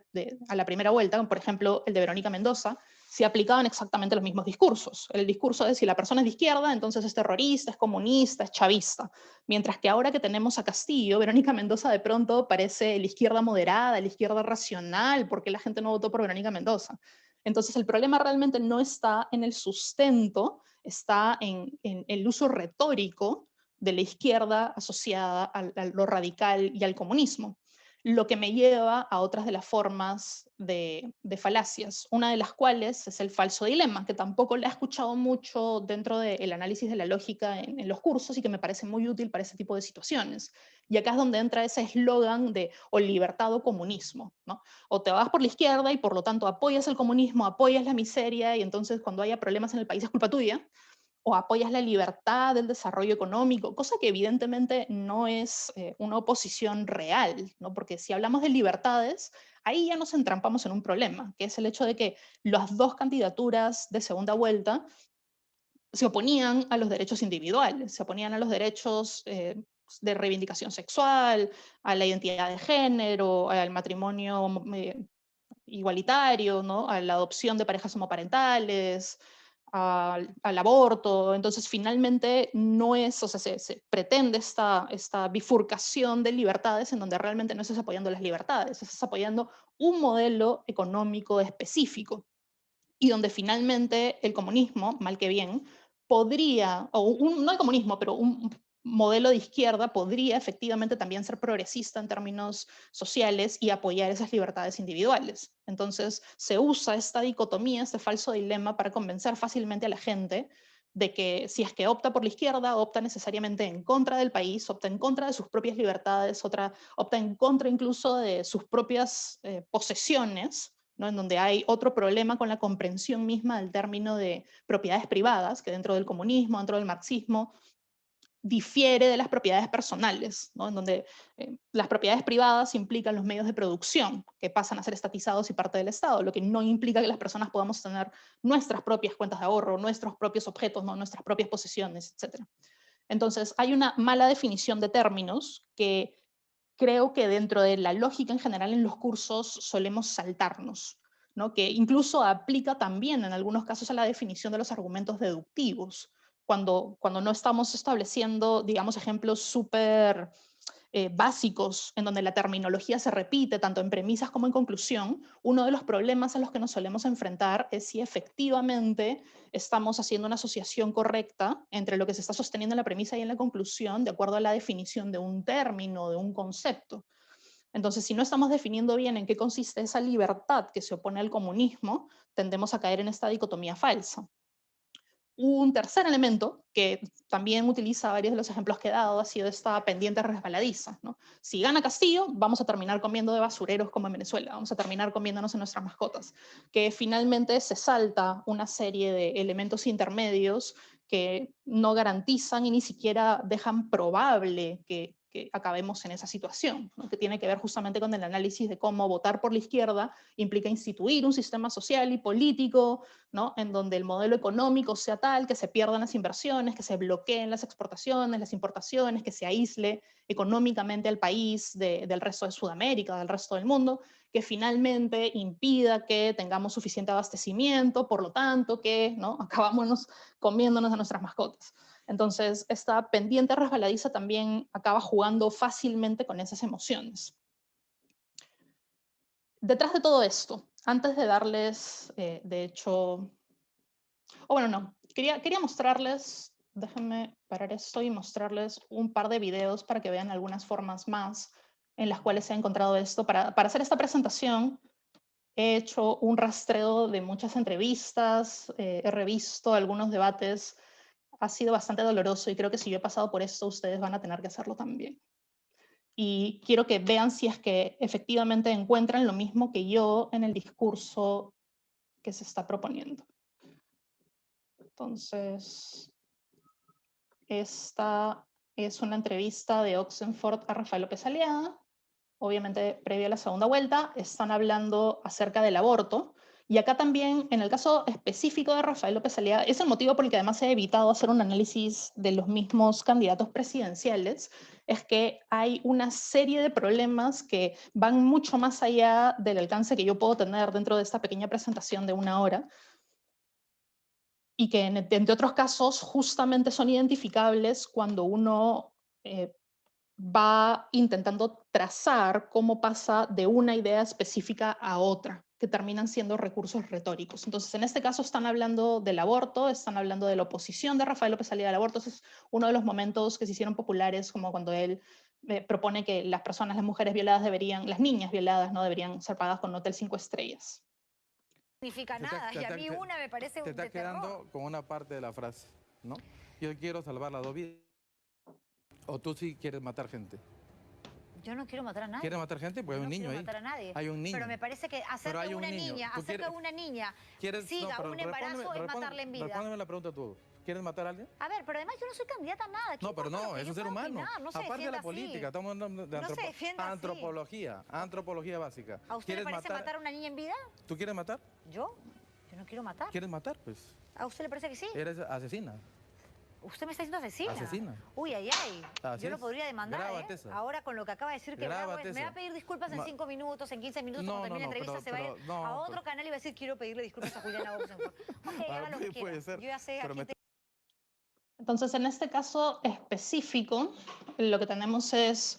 a la primera vuelta, por ejemplo el de Verónica Mendoza, se aplicaban exactamente los mismos discursos. El discurso de si la persona es de izquierda, entonces es terrorista, es comunista, es chavista. Mientras que ahora que tenemos a Castillo, Verónica Mendoza de pronto parece la izquierda moderada, la izquierda racional, porque la gente no votó por Verónica Mendoza. Entonces el problema realmente no está en el sustento, está en el uso retórico de la izquierda asociada a lo radical y al comunismo, lo que me lleva a otras de las formas de falacias, una de las cuales es el falso dilema, que tampoco la he escuchado mucho dentro del análisis de la lógica en los cursos y que me parece muy útil para ese tipo de situaciones. Y acá es donde entra ese eslogan de o libertad o comunismo, ¿no? O te vas por la izquierda y por lo tanto apoyas el comunismo, apoyas la miseria, y entonces cuando haya problemas en el país es culpa tuya, o apoyas la libertad del desarrollo económico, cosa que evidentemente no es una oposición real, ¿no? Porque si hablamos de libertades, ahí ya nos entrampamos en un problema, que es el hecho de que las dos candidaturas de segunda vuelta se oponían a los derechos individuales, se oponían a los derechos de reivindicación sexual, a la identidad de género, al matrimonio igualitario, ¿no?, a la adopción de parejas homoparentales, al aborto. Entonces finalmente no es, o sea, se pretende esta bifurcación de libertades en donde realmente no estás apoyando las libertades, estás apoyando un modelo económico específico, y donde finalmente el comunismo, mal que bien, podría, no el comunismo, pero modelo de izquierda podría efectivamente también ser progresista en términos sociales y apoyar esas libertades individuales. Entonces se usa esta dicotomía, este falso dilema para convencer fácilmente a la gente de que si es que opta por la izquierda, opta necesariamente en contra del país, opta en contra de sus propias libertades, opta en contra incluso de sus propias posesiones, ¿no? En donde hay otro problema con la comprensión misma del término de propiedades privadas, que dentro del comunismo, dentro del marxismo, difiere de las propiedades personales, ¿no? En donde las propiedades privadas implican los medios de producción, que pasan a ser estatizados y parte del Estado, lo que no implica que las personas podamos tener nuestras propias cuentas de ahorro, nuestros propios objetos, ¿no? Nuestras propias posesiones, etc. Entonces, hay una mala definición de términos que creo que dentro de la lógica en general en los cursos solemos saltarnos, ¿no? Que incluso aplica también en algunos casos a la definición de los argumentos deductivos, cuando no estamos estableciendo, digamos, ejemplos súper básicos en donde la terminología se repite tanto en premisas como en conclusión. Uno de los problemas a los que nos solemos enfrentar es si efectivamente estamos haciendo una asociación correcta entre lo que se está sosteniendo en la premisa y en la conclusión de acuerdo a la definición de un término, de un concepto. Entonces, si no estamos definiendo bien en qué consiste esa libertad que se opone al comunismo, tendemos a caer en esta dicotomía falsa. Un tercer elemento que también utiliza varios de los ejemplos que he dado ha sido esta pendiente resbaladiza, ¿no? Si gana Castillo, vamos a terminar comiendo de basureros como en Venezuela, vamos a terminar comiéndonos en nuestras mascotas, que finalmente se salta una serie de elementos intermedios que no garantizan y ni siquiera dejan probable que acabemos en esa situación, ¿no? Que tiene que ver justamente con el análisis de cómo votar por la izquierda implica instituir un sistema social y político, ¿no? En donde el modelo económico sea tal que se pierdan las inversiones, que se bloqueen las exportaciones, las importaciones, que se aísle económicamente al país del resto de Sudamérica, del resto del mundo, que finalmente impida que tengamos suficiente abastecimiento, por lo tanto que, ¿no? Acabamos comiéndonos a nuestras mascotas. Entonces, esta pendiente resbaladiza también acaba jugando fácilmente con esas emociones. Detrás de todo esto, antes de darles, de hecho, bueno, no, quería mostrarles, déjenme parar esto y mostrarles un par de videos para que vean algunas formas más en las cuales se ha encontrado esto. Para hacer esta presentación he hecho un rastreo de muchas entrevistas, he revisto algunos debates, ha sido bastante doloroso y creo que si yo he pasado por esto, ustedes van a tener que hacerlo también. Y quiero que vean si es que efectivamente encuentran lo mismo que yo en el discurso que se está proponiendo. Entonces, esta es una entrevista de Oxenford a Rafael López Aliaga. Obviamente, previo a la segunda vuelta, están hablando acerca del aborto. Y acá también, en el caso específico de Rafael López Aliaga, es el motivo por el que además he evitado hacer un análisis de los mismos candidatos presidenciales, es que hay una serie de problemas que van mucho más allá del alcance que yo puedo tener dentro de esta pequeña presentación de 1 hora, y que, entre otros casos, justamente son identificables cuando uno va intentando trazar cómo pasa de una idea específica a otra, que terminan siendo recursos retóricos. Entonces, en este caso están hablando del aborto, están hablando de la oposición de Rafael López Aliaga al aborto. Ese es uno de los momentos que se hicieron populares, como cuando él propone que las personas, las mujeres violadas las niñas violadas, no deberían ser pagadas con un hotel 5 estrellas. No significa nada, y a mí una me parece un Te estás quedando con una parte de la frase, ¿no? Yo quiero salvar las 2 vidas. O tú sí quieres matar gente. Yo no quiero matar a nadie. ¿Quieres matar gente? Pues hay un niño ahí. No quiero matar a nadie. Hay un niño. Pero me parece que hacer que una niña siga un embarazo es matarle en vida. Respóndeme la pregunta tú. ¿Quieres matar a alguien? A ver, pero además yo no soy candidata a nada. No, pero no, es un ser humano. Aparte de la política, estamos hablando de antropología. Antropología básica. ¿A usted le parece matar a una niña en vida? ¿Tú quieres matar? ¿Yo? Yo no quiero matar. ¿Quieres matar? Pues. ¿A usted le parece que sí? Eres asesina. ¿Usted me está diciendo asesina? Asesina. Uy, ay, ay. Así yo lo podría demandar, Grábate esa. Ahora con lo que acaba de decir que bravo es, me va a pedir disculpas en 5 minutos, en 15 minutos, cuando termine la entrevista se va a ir a otro canal y va a decir quiero pedirle disculpas a Juliana Oxenford. Ok, haga lo que quiera. Yo ya sé, aquí Entonces, en este caso específico, lo que tenemos es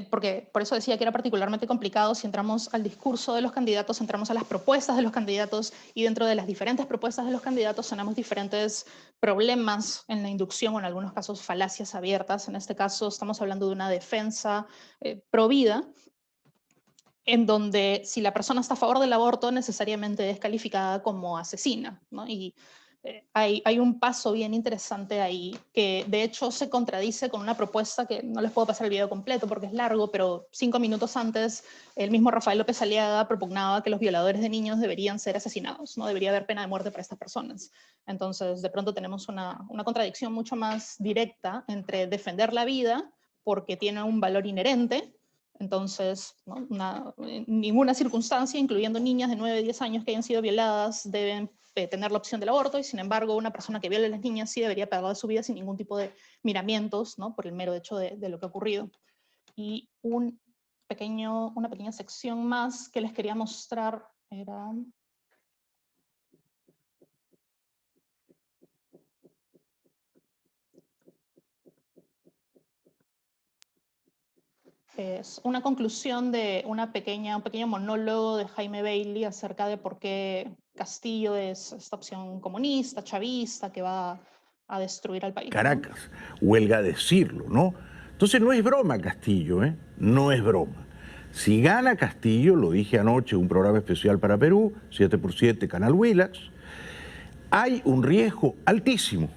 porque por eso decía que era particularmente complicado si entramos al discurso de los candidatos, entramos a las propuestas de los candidatos, y dentro de las diferentes propuestas de los candidatos tenemos diferentes problemas en la inducción, o en algunos casos falacias abiertas. En este caso estamos hablando de una defensa pro vida, en donde si la persona está a favor del aborto necesariamente es calificada como asesina, ¿no? Y hay un paso bien interesante ahí que de hecho se contradice con una propuesta que no les puedo pasar el video completo porque es largo, pero 5 minutos antes el mismo Rafael López Aliaga propugnaba que los violadores de niños deberían ser asesinados, no debería haber pena de muerte para estas personas. Entonces de pronto tenemos una contradicción mucho más directa entre defender la vida porque tiene un valor inherente. Entonces, ¿no? En ninguna circunstancia, incluyendo niñas de 9, 10 años que hayan sido violadas, deben tener la opción del aborto, y sin embargo una persona que viole a las niñas sí debería pagar su vida sin ningún tipo de miramientos, ¿no? Por el mero hecho de lo que ha ocurrido. Y una pequeña sección más que les quería mostrar era... Es una conclusión de un pequeño monólogo de Jaime Bailey acerca de por qué Castillo es esta opción comunista, chavista, que va a destruir al país. Caracas, huelga decirlo, ¿no? Entonces no es broma Castillo, ¿eh? No es broma. Si gana Castillo, lo dije anoche en un programa especial para Perú, 7x7 Canal Willax, hay un riesgo altísimo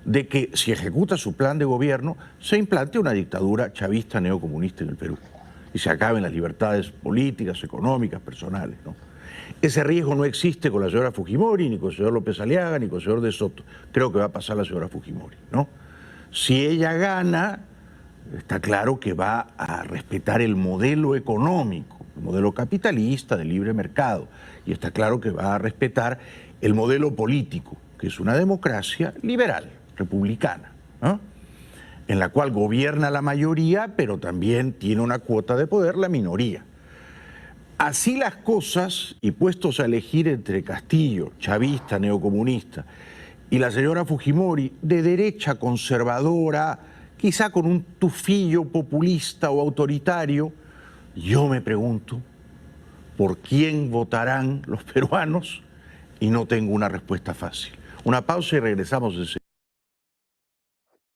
de que si ejecuta su plan de gobierno se implante una dictadura chavista neocomunista en el Perú y se acaben las libertades políticas, económicas, personales, ¿no? Ese riesgo no existe con la señora Fujimori, ni con el señor López Aliaga, ni con el señor De Soto. Creo que va a pasar la señora Fujimori, ¿no? Si ella gana, está claro que va a respetar el modelo económico, el modelo capitalista de libre mercado, y está claro que va a respetar el modelo político, que es una democracia liberal, republicana, ¿no? En la cual gobierna la mayoría, pero también tiene una cuota de poder la minoría. Así las cosas, y puestos a elegir entre Castillo, chavista, neocomunista, y la señora Fujimori, de derecha conservadora, quizá con un tufillo populista o autoritario, yo me pregunto por quién votarán los peruanos y no tengo una respuesta fácil. Una pausa y regresamos enseguida.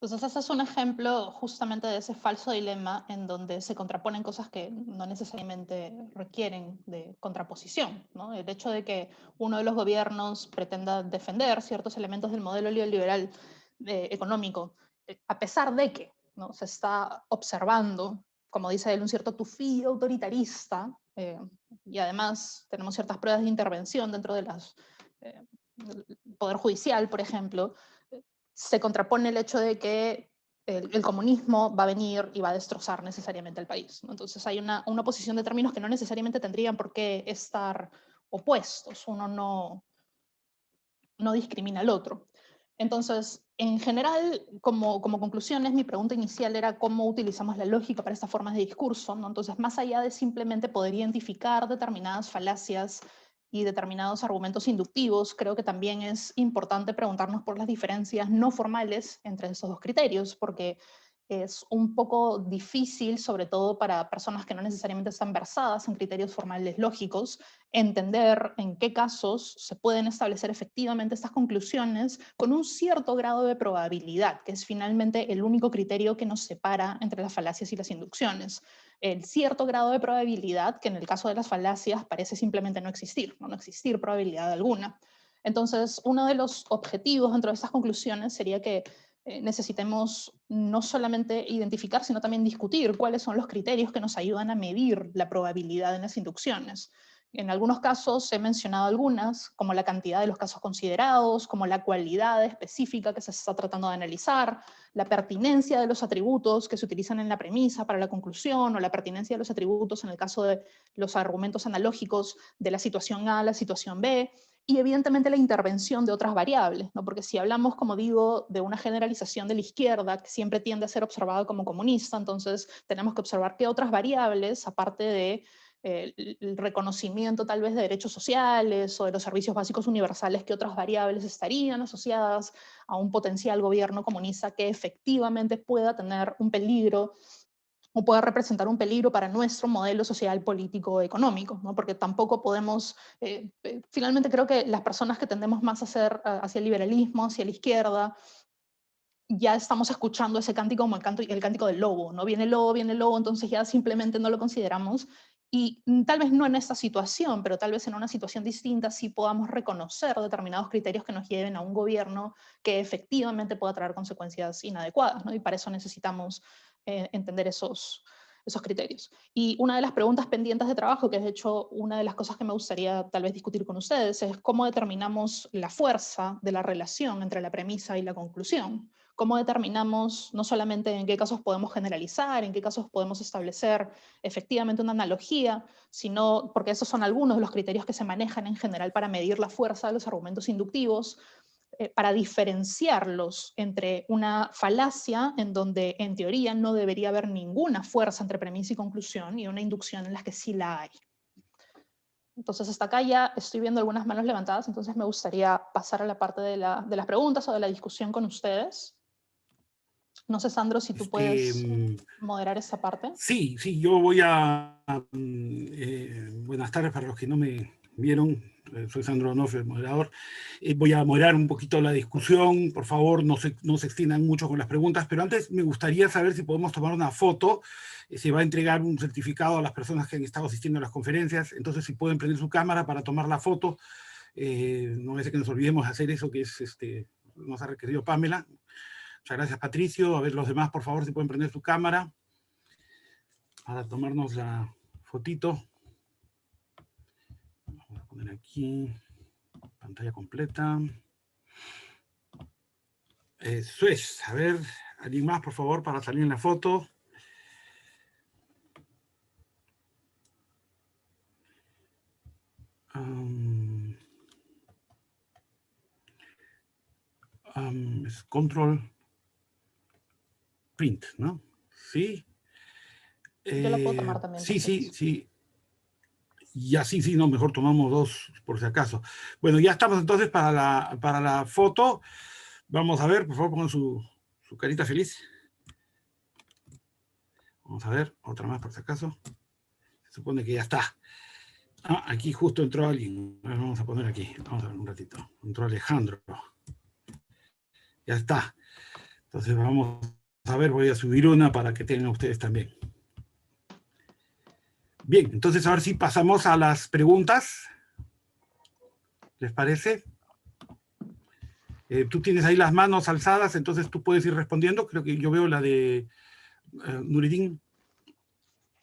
Entonces ese es un ejemplo justamente de ese falso dilema en donde se contraponen cosas que no necesariamente requieren de contraposición, ¿no? El hecho de que uno de los gobiernos pretenda defender ciertos elementos del modelo neoliberal económico, a pesar de que, ¿no?, se está observando, como dice él, un cierto tufillo autoritarista, y además tenemos ciertas pruebas de intervención dentro de del Poder Judicial, por ejemplo, se contrapone el hecho de que el comunismo va a venir y va a destrozar necesariamente el país, ¿no? Entonces hay una oposición de términos que no necesariamente tendrían por qué estar opuestos. Uno no discrimina al otro. Entonces, en general, como conclusiones, mi pregunta inicial era cómo utilizamos la lógica para estas formas de discurso, ¿no? Entonces, más allá de simplemente poder identificar determinadas falacias y determinados argumentos inductivos, creo que también es importante preguntarnos por las diferencias no formales entre esos dos criterios, porque es un poco difícil, sobre todo para personas que no necesariamente están versadas en criterios formales lógicos, entender en qué casos se pueden establecer efectivamente estas conclusiones con un cierto grado de probabilidad, que es finalmente el único criterio que nos separa entre las falacias y las inducciones. El cierto grado de probabilidad, que en el caso de las falacias parece simplemente no existir probabilidad alguna. Entonces, uno de los objetivos dentro de estas conclusiones sería que necesitemos no solamente identificar, sino también discutir cuáles son los criterios que nos ayudan a medir la probabilidad en las inducciones. En algunos casos he mencionado algunas, como la cantidad de los casos considerados, como la cualidad específica que se está tratando de analizar, la pertinencia de los atributos que se utilizan en la premisa para la conclusión, o la pertinencia de los atributos en el caso de los argumentos analógicos de la situación A a la situación B, y evidentemente la intervención de otras variables, ¿no? Porque si hablamos, como digo, de una generalización de la izquierda que siempre tiende a ser observada como comunista, entonces tenemos que observar qué otras variables, aparte de el reconocimiento tal vez de derechos sociales o de los servicios básicos universales, qué otras variables estarían asociadas a un potencial gobierno comunista que efectivamente pueda tener un peligro o puede representar un peligro para nuestro modelo social, político, económico, ¿no? Porque tampoco podemos, finalmente creo que las personas que tendemos más hacia el liberalismo, hacia la izquierda, ya estamos escuchando ese cántico como el cántico del lobo, ¿no? Viene el lobo, entonces ya simplemente no lo consideramos. Y tal vez no en esta situación, pero tal vez en una situación distinta sí podamos reconocer determinados criterios que nos lleven a un gobierno que efectivamente pueda traer consecuencias inadecuadas, ¿no? Y para eso necesitamos entender esos criterios. Y una de las preguntas pendientes de trabajo, que es de hecho una de las cosas que me gustaría tal vez discutir con ustedes, es cómo determinamos la fuerza de la relación entre la premisa y la conclusión. ¿Cómo determinamos no solamente en qué casos podemos generalizar, en qué casos podemos establecer efectivamente una analogía, sino porque esos son algunos de los criterios que se manejan en general para medir la fuerza de los argumentos inductivos, para diferenciarlos entre una falacia en donde en teoría no debería haber ninguna fuerza entre premisa y conclusión y una inducción en las que sí la hay. Entonces hasta acá ya estoy viendo algunas manos levantadas, entonces me gustaría pasar a la parte de las preguntas o de la discusión con ustedes. No sé, Sandro, si tú puedes moderar esa parte. Sí, yo voy a... buenas tardes para los que no me vieron. Soy Sandro Onofre, el moderador. Voy a moderar un poquito la discusión. Por favor, no se extiendan mucho con las preguntas, pero antes me gustaría saber si podemos tomar una foto. Se va a entregar un certificado a las personas que han estado asistiendo a las conferencias, entonces si pueden prender su cámara para tomar la foto. No es que nos olvidemos de hacer eso que es, nos ha requerido Pamela. Muchas gracias, Patricio. A ver, los demás, por favor, si pueden prender su cámara para tomarnos la fotito. Vamos a poner aquí pantalla completa. Eso es. A ver, alguien más, por favor, para salir en la foto. Es control print, ¿no? Sí. Yo la puedo tomar también. Sí. Y así, no, mejor tomamos dos por si acaso. Bueno, ya estamos entonces para la foto. Vamos a ver, por favor, pongan su carita feliz. Vamos a ver, otra más por si acaso. Se supone que ya está. Aquí justo entró alguien. Vamos a poner aquí. Vamos a ver un ratito. Entró Alejandro. Ya está. Entonces vamos a ver, voy a subir una para que tengan ustedes también. Bien, entonces ahora sí pasamos a las preguntas. ¿Les parece? Tú tienes ahí las manos alzadas, entonces tú puedes ir respondiendo. Creo que yo veo la de Nureddin.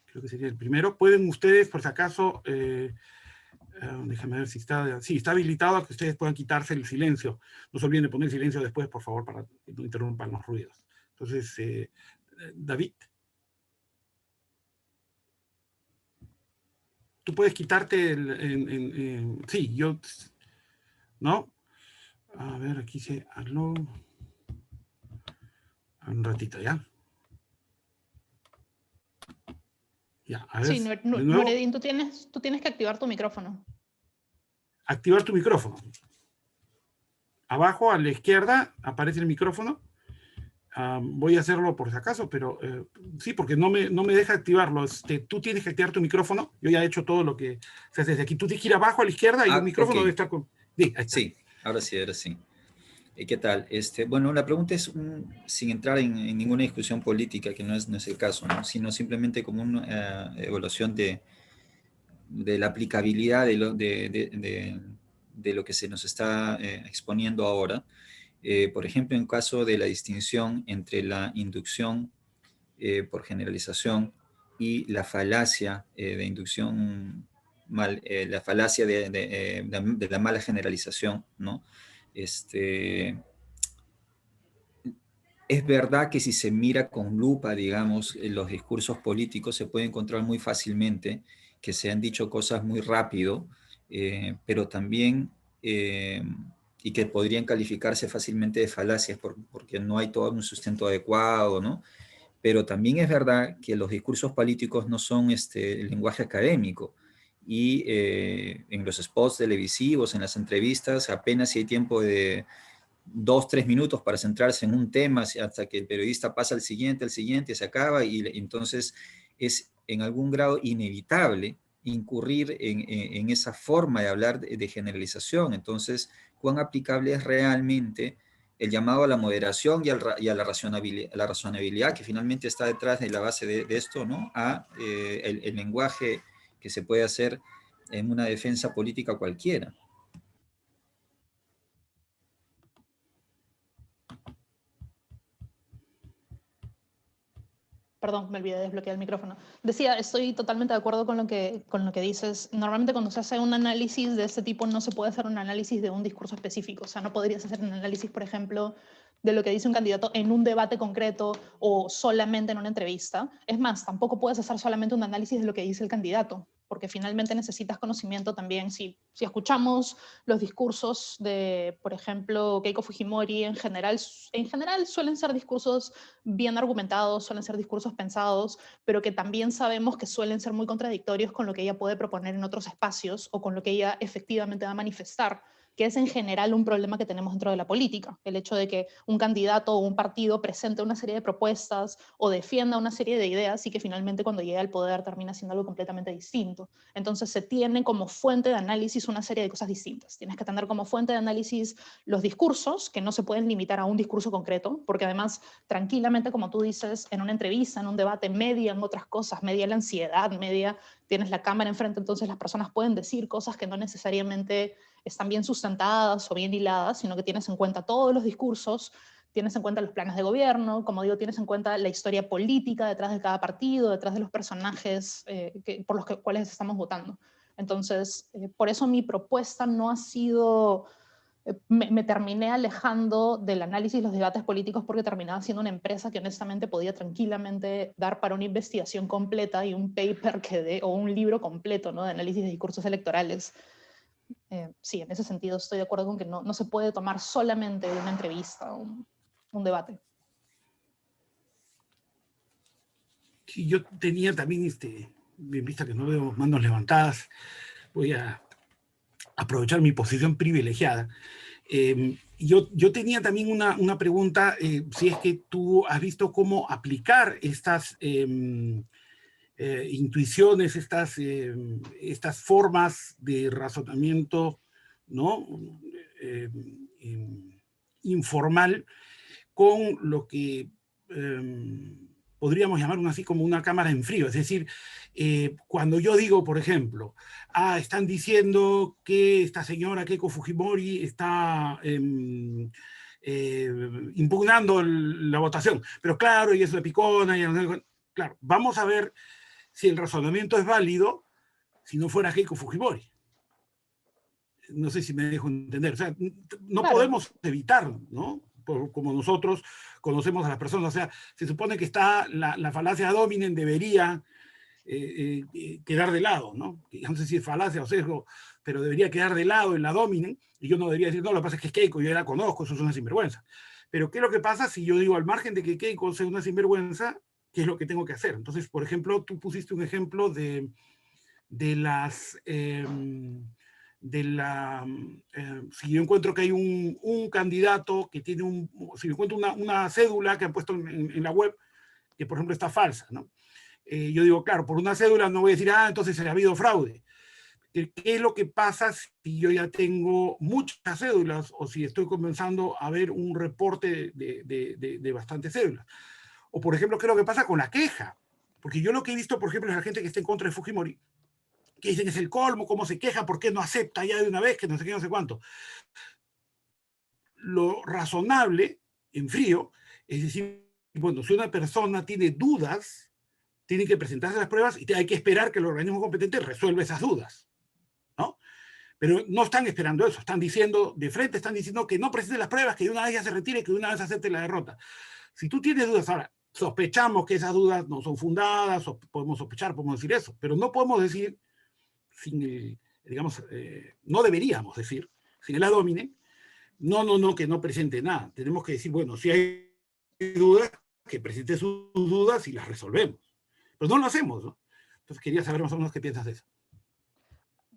Creo que sería el primero. Pueden ustedes, por si acaso, déjame ver si está... Sí, está habilitado a que ustedes puedan quitarse el silencio. No se olviden de poner silencio después, por favor, para que no interrumpan los ruidos. Entonces, David. Tú puedes quitarte sí, yo... ¿No? A ver, aquí se... Hazlo... Un ratito, ¿ya? Ya, a ver. Sí, Nureddin, tú tienes que activar tu micrófono. Activar tu micrófono. Abajo, a la izquierda, aparece el micrófono. Voy a hacerlo por si acaso, pero sí, porque no me deja activarlo. Tú tienes que activar tu micrófono. Yo ya he hecho todo lo que se hace desde aquí. Tú tienes que ir abajo a la izquierda y el micrófono debe estar con... Sí, ahí está. Sí, ahora sí. ¿Qué tal? Bueno, la pregunta es, sin entrar en ninguna discusión política, que no es el caso, ¿no? Sino simplemente como una evaluación de la aplicabilidad de lo que se nos está exponiendo ahora. Por ejemplo, en caso de la distinción entre la inducción por generalización y la falacia de inducción, la falacia de la mala generalización, ¿no? Es verdad que si se mira con lupa, digamos, los discursos políticos, se puede encontrar muy fácilmente que se han dicho cosas muy rápido, pero también, y que podrían calificarse fácilmente de falacias porque no hay todo un sustento adecuado, ¿no? Pero también es verdad que los discursos políticos no son el lenguaje académico. Y en los spots televisivos, en las entrevistas, apenas si hay tiempo de 2, 3 minutos para centrarse en un tema hasta que el periodista pasa al siguiente, se acaba, y entonces es en algún grado inevitable incurrir en esa forma de hablar de generalización. Entonces, ¿cuán aplicable es realmente el llamado a la moderación y a la razonabilidad que finalmente está detrás de la base de esto, ¿no? El lenguaje que se puede hacer en una defensa política cualquiera? Perdón, me olvidé de desbloquear el micrófono. Decía, estoy totalmente de acuerdo con lo que dices. Normalmente cuando se hace un análisis de este tipo no se puede hacer un análisis de un discurso específico. O sea, no podrías hacer un análisis, por ejemplo, de lo que dice un candidato en un debate concreto o solamente en una entrevista. Es más, tampoco puedes hacer solamente un análisis de lo que dice el candidato, porque finalmente necesitas conocimiento también. Si escuchamos los discursos de, por ejemplo, Keiko Fujimori, en general suelen ser discursos bien argumentados, suelen ser discursos pensados, pero que también sabemos que suelen ser muy contradictorios con lo que ella puede proponer en otros espacios o con lo que ella efectivamente va a manifestar, que es en general un problema que tenemos dentro de la política. El hecho de que un candidato o un partido presente una serie de propuestas o defienda una serie de ideas y que finalmente cuando llega al poder termina siendo algo completamente distinto. Entonces se tiene como fuente de análisis una serie de cosas distintas. Tienes que tener como fuente de análisis los discursos, que no se pueden limitar a un discurso concreto, porque además tranquilamente, como tú dices, en una entrevista, en un debate, median otras cosas, media la ansiedad, media tienes la cámara enfrente, entonces las personas pueden decir cosas que no necesariamente están bien sustentadas o bien hiladas, sino que tienes en cuenta todos los discursos, tienes en cuenta los planes de gobierno, como digo, tienes en cuenta la historia política detrás de cada partido, detrás de los personajes por los cuales estamos votando. Entonces, por eso mi propuesta no ha sido... Me terminé alejando del análisis de los debates políticos porque terminaba siendo una empresa que honestamente podía tranquilamente dar para una investigación completa y un paper o un libro completo, ¿no?, de análisis de discursos electorales. Sí, en ese sentido estoy de acuerdo con que no se puede tomar solamente una entrevista, un debate. Sí, yo tenía también, en vista que no veo manos levantadas, voy a aprovechar mi posición privilegiada. Yo tenía también una pregunta, si es que tú has visto cómo aplicar estas intuiciones, estas formas de razonamiento, ¿no?, informal, con lo que podríamos llamar así como una cámara en frío. Es decir, cuando yo digo, por ejemplo, están diciendo que esta señora Keiko Fujimori está impugnando la votación, pero claro, y es de picona, claro, vamos a ver si el razonamiento es válido si no fuera Keiko Fujimori. No sé si me dejo entender. O sea, no claro, podemos evitar, ¿no?, como nosotros conocemos a las personas. O sea, se supone que está la falacia ad hominem, debería quedar de lado, ¿no? No sé si es falacia o sesgo, pero debería quedar de lado en la ad hominem, y yo no debería decir, no, lo que pasa es que es Keiko, yo ya la conozco, eso es una sinvergüenza. Pero ¿qué es lo que pasa si yo digo, al margen de que Keiko sea una sinvergüenza, qué es lo que tengo que hacer? Entonces, por ejemplo, tú pusiste un ejemplo de si yo encuentro que hay un candidato que tiene si yo encuentro una cédula que han puesto en la web, que por ejemplo está falsa, ¿no? Yo digo, claro, por una cédula no voy a decir, entonces ha habido fraude. ¿Qué es lo que pasa si yo ya tengo muchas cédulas o si estoy comenzando a ver un reporte de bastantes cédulas? O por ejemplo, ¿qué es lo que pasa con la queja? Porque yo lo que he visto, por ejemplo, es la gente que está en contra de Fujimori, que dicen que es el colmo, cómo se queja, por qué no acepta ya de una vez, que no sé qué, no sé cuánto. Lo razonable, en frío, es decir, bueno, si una persona tiene dudas, tiene que presentarse las pruebas y hay que esperar que el organismo competente resuelva esas dudas, ¿no? Pero no están esperando eso, están diciendo, de frente están diciendo que no presente las pruebas, que de una vez ya se retire, que de una vez acepte la derrota. Si tú tienes dudas, ahora, sospechamos que esas dudas no son fundadas, podemos sospechar, podemos decir eso, pero no podemos decir, digamos, no deberíamos decir, sin el ad hominem, no, que no presente nada. Tenemos que decir, bueno, si hay dudas, que presente sus dudas y las resolvemos. Pero no lo hacemos, ¿no? Entonces quería saber más o menos qué piensas de eso.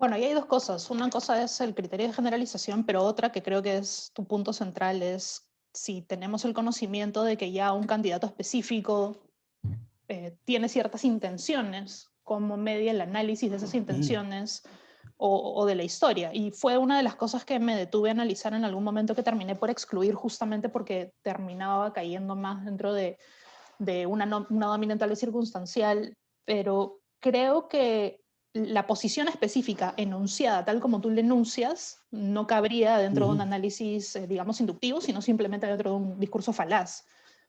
Bueno, y hay dos cosas. Una cosa es el criterio de generalización, pero otra que creo que es tu punto central es si tenemos el conocimiento de que ya un candidato específico tiene ciertas intenciones, cómo media el análisis de esas intenciones o de la historia. Y fue una de las cosas que me detuve a analizar en algún momento, que terminé por excluir justamente porque terminaba cayendo más dentro de una dominante tal vez circunstancial, pero creo que la posición específica enunciada tal como tú la enuncias no cabría dentro de un análisis, digamos, inductivo, sino simplemente dentro de un discurso falaz.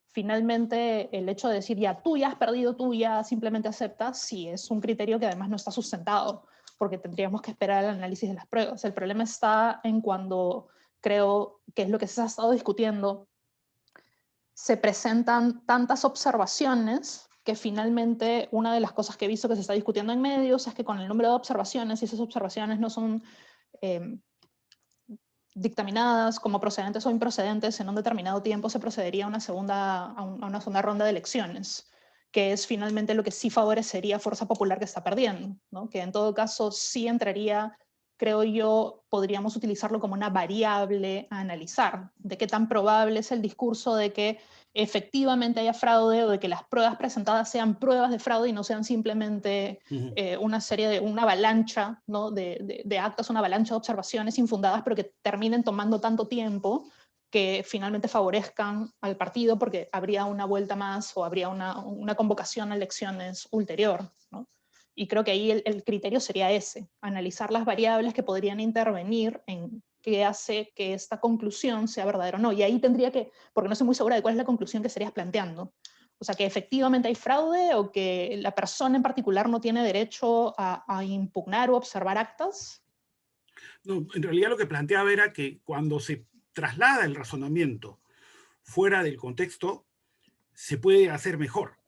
Finalmente, el hecho de decir ya tú ya has perdido, tú ya simplemente aceptas, sí es un criterio que además no está sustentado, porque tendríamos que esperar el análisis de las pruebas. El problema está en cuando, creo que es lo que se ha estado discutiendo, se presentan tantas observaciones que finalmente una de las cosas que he visto que se está discutiendo en medios es que con el número de observaciones, y esas observaciones no son dictaminadas como procedentes o improcedentes, en un determinado tiempo se procedería a una segunda ronda de elecciones, que es finalmente lo que sí favorecería Fuerza Popular, que está perdiendo, ¿no? Que en todo caso sí entraría, creo yo, podríamos utilizarlo como una variable a analizar, de qué tan probable es el discurso de que efectivamente haya fraude, o de que las pruebas presentadas sean pruebas de fraude y no sean simplemente una avalancha, ¿no? de actas, una avalancha de observaciones infundadas, pero que terminen tomando tanto tiempo que finalmente favorezcan al partido, porque habría una vuelta más o habría una convocación a elecciones ulterior, ¿no? Y creo que ahí el criterio sería ese, analizar las variables que podrían intervenir en qué hace que esta conclusión sea verdadera o no. Y ahí tendría que, porque no estoy muy segura de cuál es la conclusión que estarías planteando. O sea, que efectivamente hay fraude, o que la persona en particular no tiene derecho a impugnar o observar actas. No, en realidad lo que planteaba era que cuando se traslada el razonamiento fuera del contexto, se puede hacer mejor.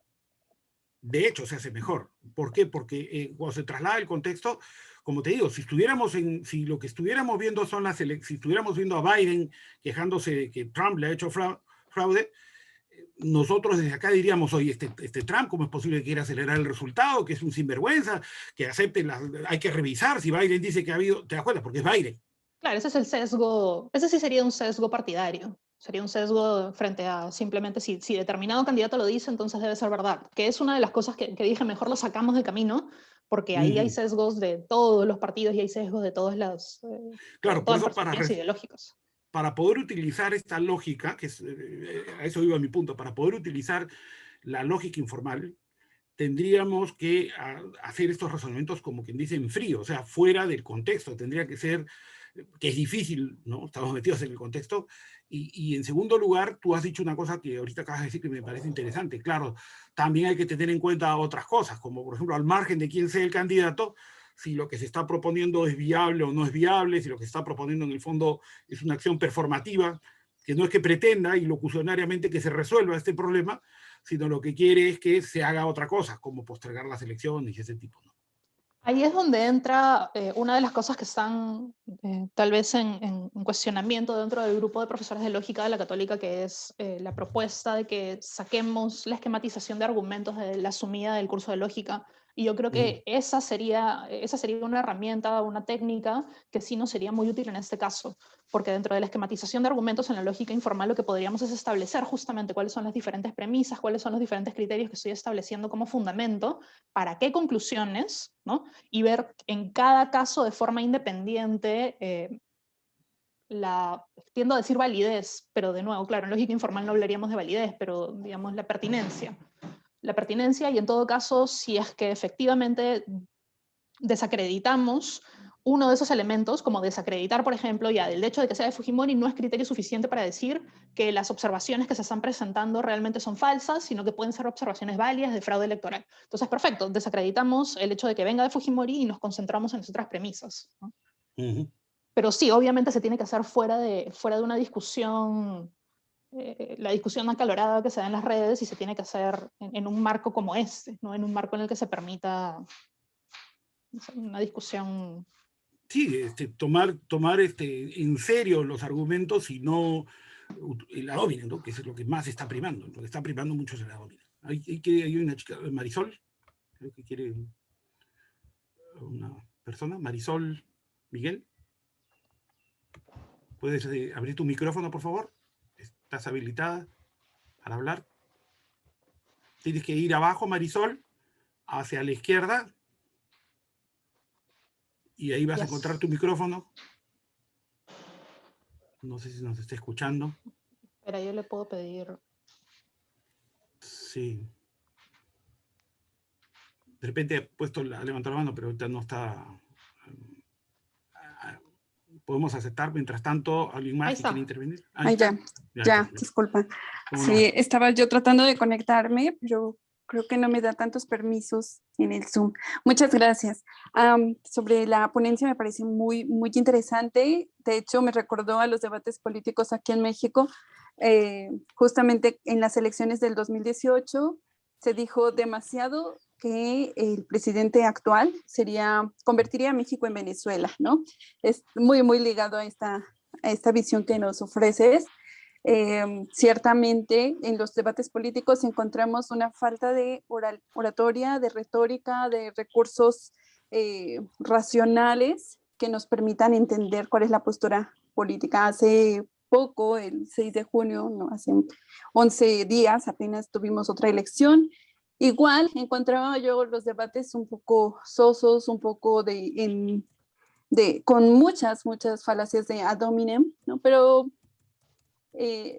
De hecho, se hace mejor. ¿Por qué? Porque cuando se traslada el contexto, como te digo, si lo que estuviéramos viendo son si estuviéramos viendo a Biden quejándose de que Trump le ha hecho fraude, nosotros desde acá diríamos, oye, este Trump, ¿cómo es posible que quiera acelerar el resultado? Que es un sinvergüenza, que acepte, hay que revisar si Biden dice que ha habido, ¿te das cuenta? Porque es Biden. Claro, ese es el sesgo, ese sí sería un sesgo partidario. Sería un sesgo frente a simplemente si determinado candidato lo dice, entonces debe ser verdad. Que es una de las cosas que dije, mejor lo sacamos de camino, porque ahí hay sesgos de todos los partidos y hay sesgos de todas las claro, por eso perspectivas ideológicas. Para poder utilizar esta lógica, que a eso iba mi punto, para poder utilizar la lógica informal, tendríamos que hacer estos razonamientos como quien dice en frío, o sea, fuera del contexto. Tendría que ser, que es difícil, ¿no? Estamos metidos en el contexto. Y en segundo lugar, tú has dicho una cosa que ahorita acabas de decir que me parece interesante. Claro, también hay que tener en cuenta otras cosas, como por ejemplo, al margen de quién sea el candidato, si lo que se está proponiendo es viable o no es viable, si lo que se está proponiendo en el fondo es una acción performativa, que no es que pretenda ilocucionariamente que se resuelva este problema, sino lo que quiere es que se haga otra cosa, como postergar las elecciones y ese tipo, ¿no? Ahí es donde entra una de las cosas que están tal vez en cuestionamiento dentro del grupo de profesores de lógica de la Católica, que es la propuesta de que saquemos la esquematización de argumentos de la asumida del curso de lógica. Y yo creo que esa sería una herramienta, una técnica que sí nos sería muy útil en este caso, porque dentro de la esquematización de argumentos en la lógica informal lo que podríamos es establecer justamente cuáles son las diferentes premisas, cuáles son los diferentes criterios que estoy estableciendo como fundamento, para qué conclusiones, ¿no? Y ver en cada caso de forma independiente tiendo a decir validez, pero de nuevo, claro, en lógica informal no hablaríamos de validez, pero digamos la pertinencia. La pertinencia, y en todo caso, si es que efectivamente desacreditamos uno de esos elementos, como desacreditar, por ejemplo, ya del hecho de que sea de Fujimori, no es criterio suficiente para decir que las observaciones que se están presentando realmente son falsas, sino que pueden ser observaciones válidas de fraude electoral. Entonces, perfecto, desacreditamos el hecho de que venga de Fujimori y nos concentramos en las otras premisas, ¿no? Pero sí, obviamente se tiene que hacer fuera de una discusión, la discusión acalorada que se da en las redes, y se tiene que hacer en un marco como este, ¿no? En un marco en el que se permita una discusión. Sí, tomar en serio los argumentos y no la domina, ¿no? Que es lo que más está primando. Lo que está primando mucho es la domina. Hay una chica, Marisol, creo que quiere una... persona, Marisol Miguel. ¿Puedes abrir tu micrófono, por favor? ¿Estás habilitada para hablar? Tienes que ir abajo, Marisol, hacia la izquierda, y ahí vas a encontrar tu micrófono. No sé si nos está escuchando. Pero yo le puedo pedir... Sí. De repente ha levantado la mano, pero ahorita no está... ¿Podemos aceptar mientras tanto alguien más que quiere intervenir? Ya, disculpa. Sí, estaba yo tratando de conectarme, pero creo que no me da tantos permisos en el Zoom. Muchas gracias. Sobre la ponencia me parece muy, muy interesante. De hecho, me recordó a los debates políticos aquí en México. Justamente en las elecciones del 2018 se dijo demasiado que el presidente actual convertiría a México en Venezuela, ¿no? Es muy, muy ligado a esta visión que nos ofreces. Ciertamente en los debates políticos encontramos una falta de oratoria, de retórica, de recursos racionales que nos permitan entender cuál es la postura política. Hace poco, el 6 de junio, no, hace 11 días, apenas tuvimos otra elección. Igual encontraba yo los debates un poco sosos, un poco con muchas falacias de ad hominem, ¿no? Pero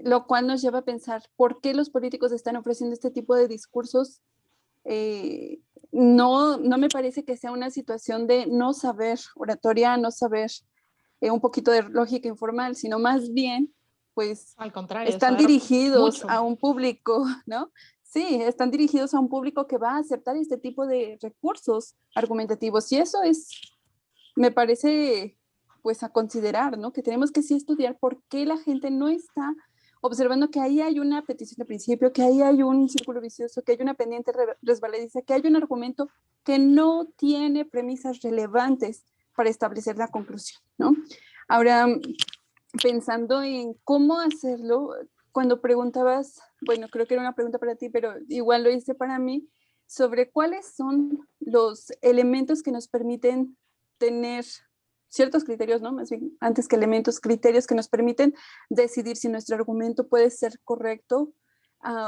lo cual nos lleva a pensar por qué los políticos están ofreciendo este tipo de discursos. No me parece que sea una situación de no saber oratoria, no saber un poquito de lógica informal, sino más bien, pues, al contrario, están dirigidos a un público, ¿no? Sí, están dirigidos a un público que va a aceptar este tipo de recursos argumentativos. Y eso me parece, pues, a considerar, ¿no? Que tenemos que sí estudiar por qué la gente no está observando que ahí hay una petición de principio, que ahí hay un círculo vicioso, que hay una pendiente resbaladiza, que hay un argumento que no tiene premisas relevantes para establecer la conclusión, ¿no? Ahora, pensando en cómo hacerlo, cuando preguntabas, bueno, creo que era una pregunta para ti, pero igual lo hice para mí, sobre cuáles son los elementos que nos permiten tener ciertos criterios, ¿no? Más bien, antes que elementos, criterios que nos permiten decidir si nuestro argumento puede ser correcto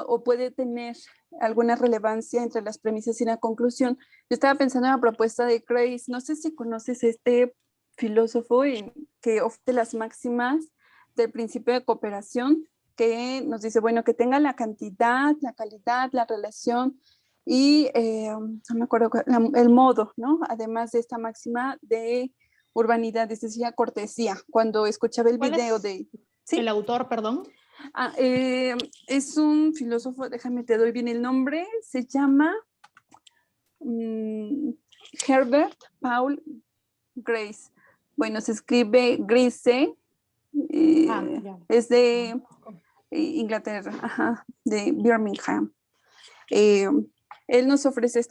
o puede tener alguna relevancia entre las premisas y la conclusión. Yo estaba pensando en la propuesta de Grace, no sé si conoces este filósofo que ofrece las máximas del principio de cooperación, que nos dice, bueno, que tenga la cantidad, la calidad, la relación y, no me acuerdo, el modo, ¿no? Además de esta máxima de urbanidad, es decir, cortesía. Cuando escuchaba el video de... ¿Sí? ¿El autor, perdón? Es un filósofo, déjame te doy bien el nombre, se llama Herbert Paul Grace. Bueno, se escribe Grace, es de Inglaterra, de Birmingham. Él nos ofrece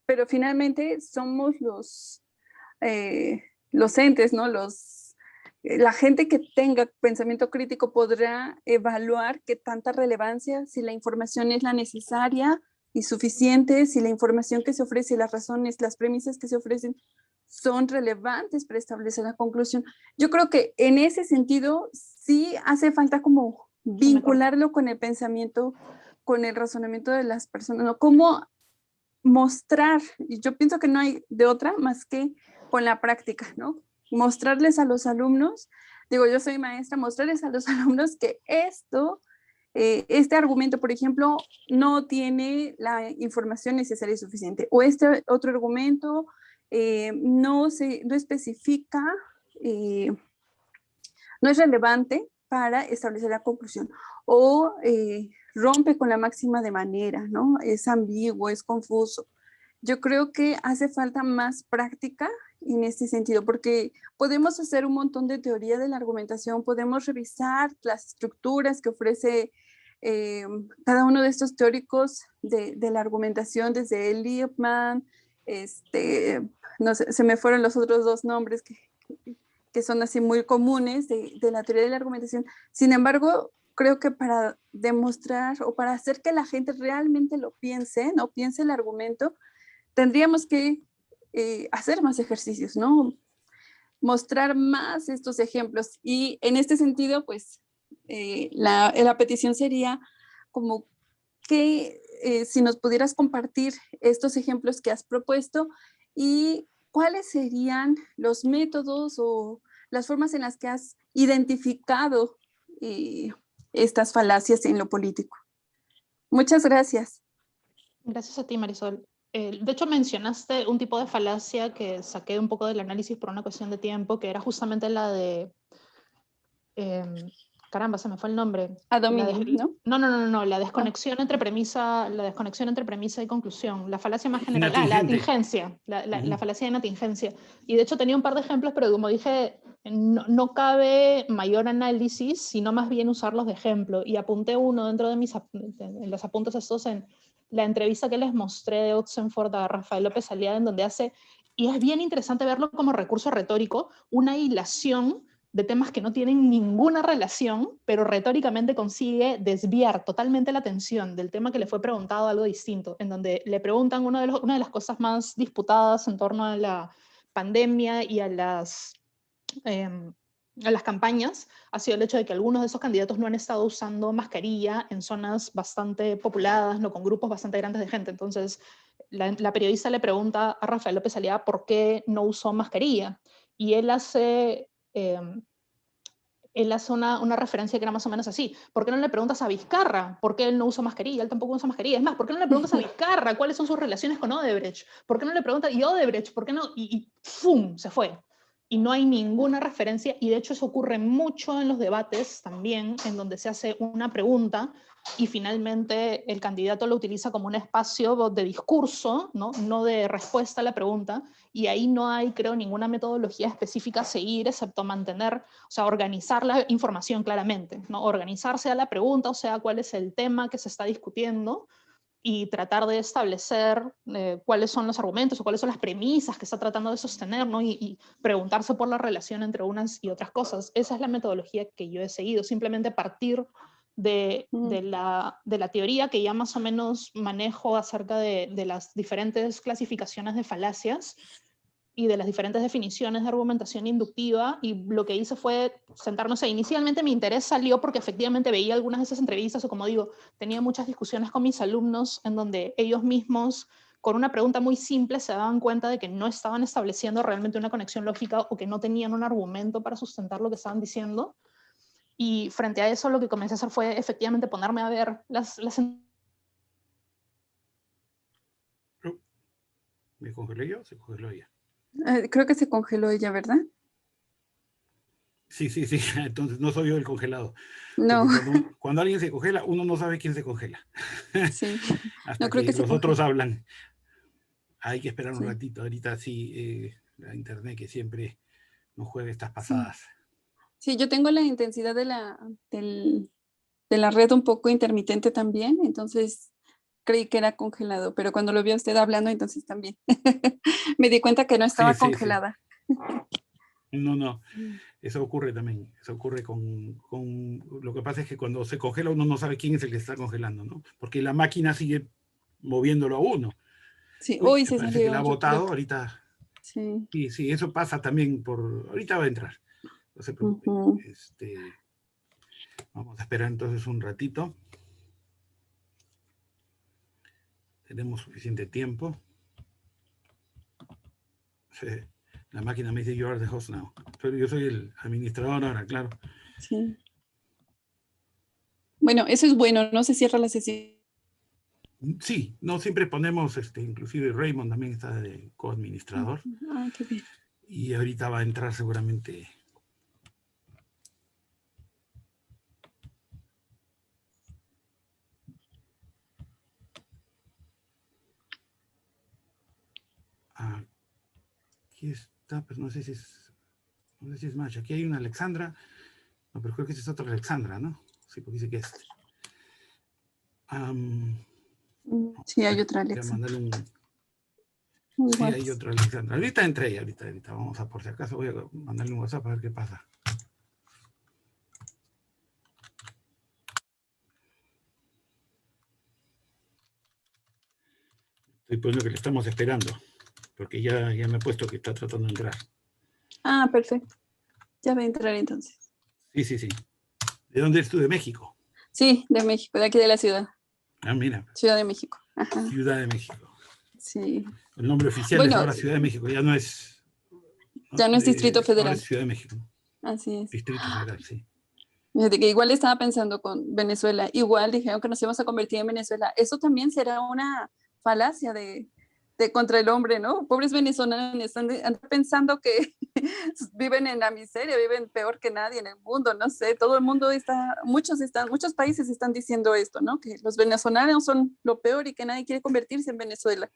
pero finalmente somos los entes, ¿no? La gente que tenga pensamiento crítico podrá evaluar qué tanta relevancia, si la información es la necesaria y suficiente, si la información que se ofrece, las razones, las premisas que se ofrecen son relevantes para establecer la conclusión. Yo creo que en ese sentido sí hace falta como vincularlo con el pensamiento, con el razonamiento de las personas, ¿no? Cómo mostrar, y yo pienso que no hay de otra más que con la práctica, ¿no? Mostrarles a los alumnos, digo, yo soy maestra, mostrarles a los alumnos que este argumento, por ejemplo, no tiene la información necesaria y suficiente, o este otro argumento no especifica, no es relevante para establecer la conclusión, o rompe con la máxima de manera, ¿no? Es ambiguo, es confuso. Yo creo que hace falta más práctica en este sentido, porque podemos hacer un montón de teoría de la argumentación, podemos revisar las estructuras que ofrece cada uno de estos teóricos de la argumentación, desde Liebman, no sé, se me fueron los otros dos nombres que son así muy comunes de la teoría de la argumentación. Sin embargo, creo que para demostrar o para hacer que la gente realmente lo piense, no piense el argumento, tendríamos que hacer más ejercicios, ¿no? Mostrar más estos ejemplos. Y en este sentido, pues, la petición sería como que si nos pudieras compartir estos ejemplos que has propuesto y cuáles serían los métodos o las formas en las que has identificado estas falacias en lo político. Muchas gracias. Gracias a ti, Marisol. De hecho, mencionaste un tipo de falacia que saqué un poco del análisis por una cuestión de tiempo, que era justamente la de... caramba, se me fue el nombre. Ad hominem, ¿no? No, la desconexión entre premisa y conclusión. La falacia más general, la atingencia, la falacia de atingencia. Y de hecho tenía un par de ejemplos, pero como dije, no cabe mayor análisis, sino más bien usarlos de ejemplo. Y apunté uno dentro de en los apuntes estos en la entrevista que les mostré de Oxenford a Rafael López Aliaga, en donde hace, y es bien interesante verlo como recurso retórico, una hilación de temas que no tienen ninguna relación, pero retóricamente consigue desviar totalmente la atención del tema que le fue preguntado algo distinto, en donde le preguntan una de las cosas más disputadas en torno a la pandemia y a las campañas, ha sido el hecho de que algunos de esos candidatos no han estado usando mascarilla en zonas bastante populadas, no, con grupos bastante grandes de gente. Entonces, la periodista le pregunta a Rafael López Aliaga por qué no usó mascarilla, y él hace una referencia que era más o menos así. ¿Por qué no le preguntas a Vizcarra por qué él no usa mascarilla? Él tampoco usa mascarilla. Es más, ¿por qué no le preguntas a Vizcarra cuáles son sus relaciones con Odebrecht? ¿Por qué no le preguntas, y Odebrecht, por qué no? Y ¡fum! Se fue. Y no hay ninguna referencia, y de hecho eso ocurre mucho en los debates también, en donde se hace una pregunta y finalmente el candidato lo utiliza como un espacio de discurso, no de respuesta a la pregunta, y ahí no hay, creo, ninguna metodología específica a seguir, excepto organizar la información claramente, ¿no? Organizarse a la pregunta, o sea, cuál es el tema que se está discutiendo, y tratar de establecer cuáles son los argumentos o cuáles son las premisas que está tratando de sostener, ¿no? Y preguntarse por la relación entre unas y otras cosas. Esa es la metodología que yo he seguido, simplemente partir de la teoría que ya más o menos manejo acerca de las diferentes clasificaciones de falacias y de las diferentes definiciones de argumentación inductiva, y lo que hice fue sentarnos ahí. Inicialmente mi interés salió porque efectivamente veía algunas de esas entrevistas, o como digo, tenía muchas discusiones con mis alumnos en donde ellos mismos, con una pregunta muy simple, se daban cuenta de que no estaban estableciendo realmente una conexión lógica o que no tenían un argumento para sustentar lo que estaban diciendo. Y frente a eso lo que comencé a hacer fue efectivamente ponerme a ver las ¿Me congelé yo o se congeló ella? Creo que se congeló ella, ¿verdad? Sí, entonces no soy yo el congelado. No. Cuando alguien se congela, uno no sabe quién se congela. Sí. Hasta no creo que que los otros hablan. Hay que esperar un ratito. Ahorita sí, la internet que siempre nos juega estas pasadas. Sí, yo tengo la intensidad de la red un poco intermitente también, entonces creí que era congelado, pero cuando lo vi a usted hablando, entonces también me di cuenta que no estaba congelada. Sí. No, eso ocurre también. Eso ocurre con... Lo que pasa es que cuando se congela uno no sabe quién es el que está congelando, ¿no? Porque la máquina sigue moviéndolo a uno. Sí, hoy se parece que la ha botado ahorita. Sí, eso pasa también por... Ahorita va a entrar. No se preocupe. Vamos a esperar entonces un ratito. Tenemos suficiente tiempo. Sí. La máquina me dice, you are the host now. Pero yo soy el administrador ahora, claro. Sí. Bueno, eso es bueno, no se cierra la sesión. Sí, no, siempre ponemos, inclusive Raymond también está de coadministrador. Ah, qué bien. Y ahorita va a entrar seguramente. Aquí está, pero no sé si es Macha. Aquí hay una Alexandra. No, pero creo que esa es otra Alexandra, ¿no? Sí, porque dice que es. Sí, hay otra Alexandra. Sí, hay otra Alexandra. Ahorita entré, ahorita. Vamos a, por si acaso, voy a mandarle un WhatsApp a ver qué pasa. Estoy poniendo que le estamos esperando. porque ya me he puesto que está tratando de entrar. Ah, perfecto. Ya voy a entrar entonces. Sí. ¿De dónde eres tú? ¿De México? Sí, de México, de aquí de la ciudad. Ah, mira. Ciudad de México. Ajá. Ciudad de México. Sí. El nombre oficial es ahora Ciudad de México, ya no es... Ya no es Distrito Federal. Ahora es Ciudad de México. Así es. Distrito Federal, sí. Fíjate que igual estaba pensando con Venezuela, igual dijeron que nos íbamos a convertir en Venezuela. Eso también será una falacia de contra el hombre, ¿no? Pobres venezolanos están pensando que viven en la miseria, viven peor que nadie en el mundo, no sé, todo el mundo muchos países están diciendo esto, ¿no? Que los venezolanos son lo peor y que nadie quiere convertirse en Venezuela,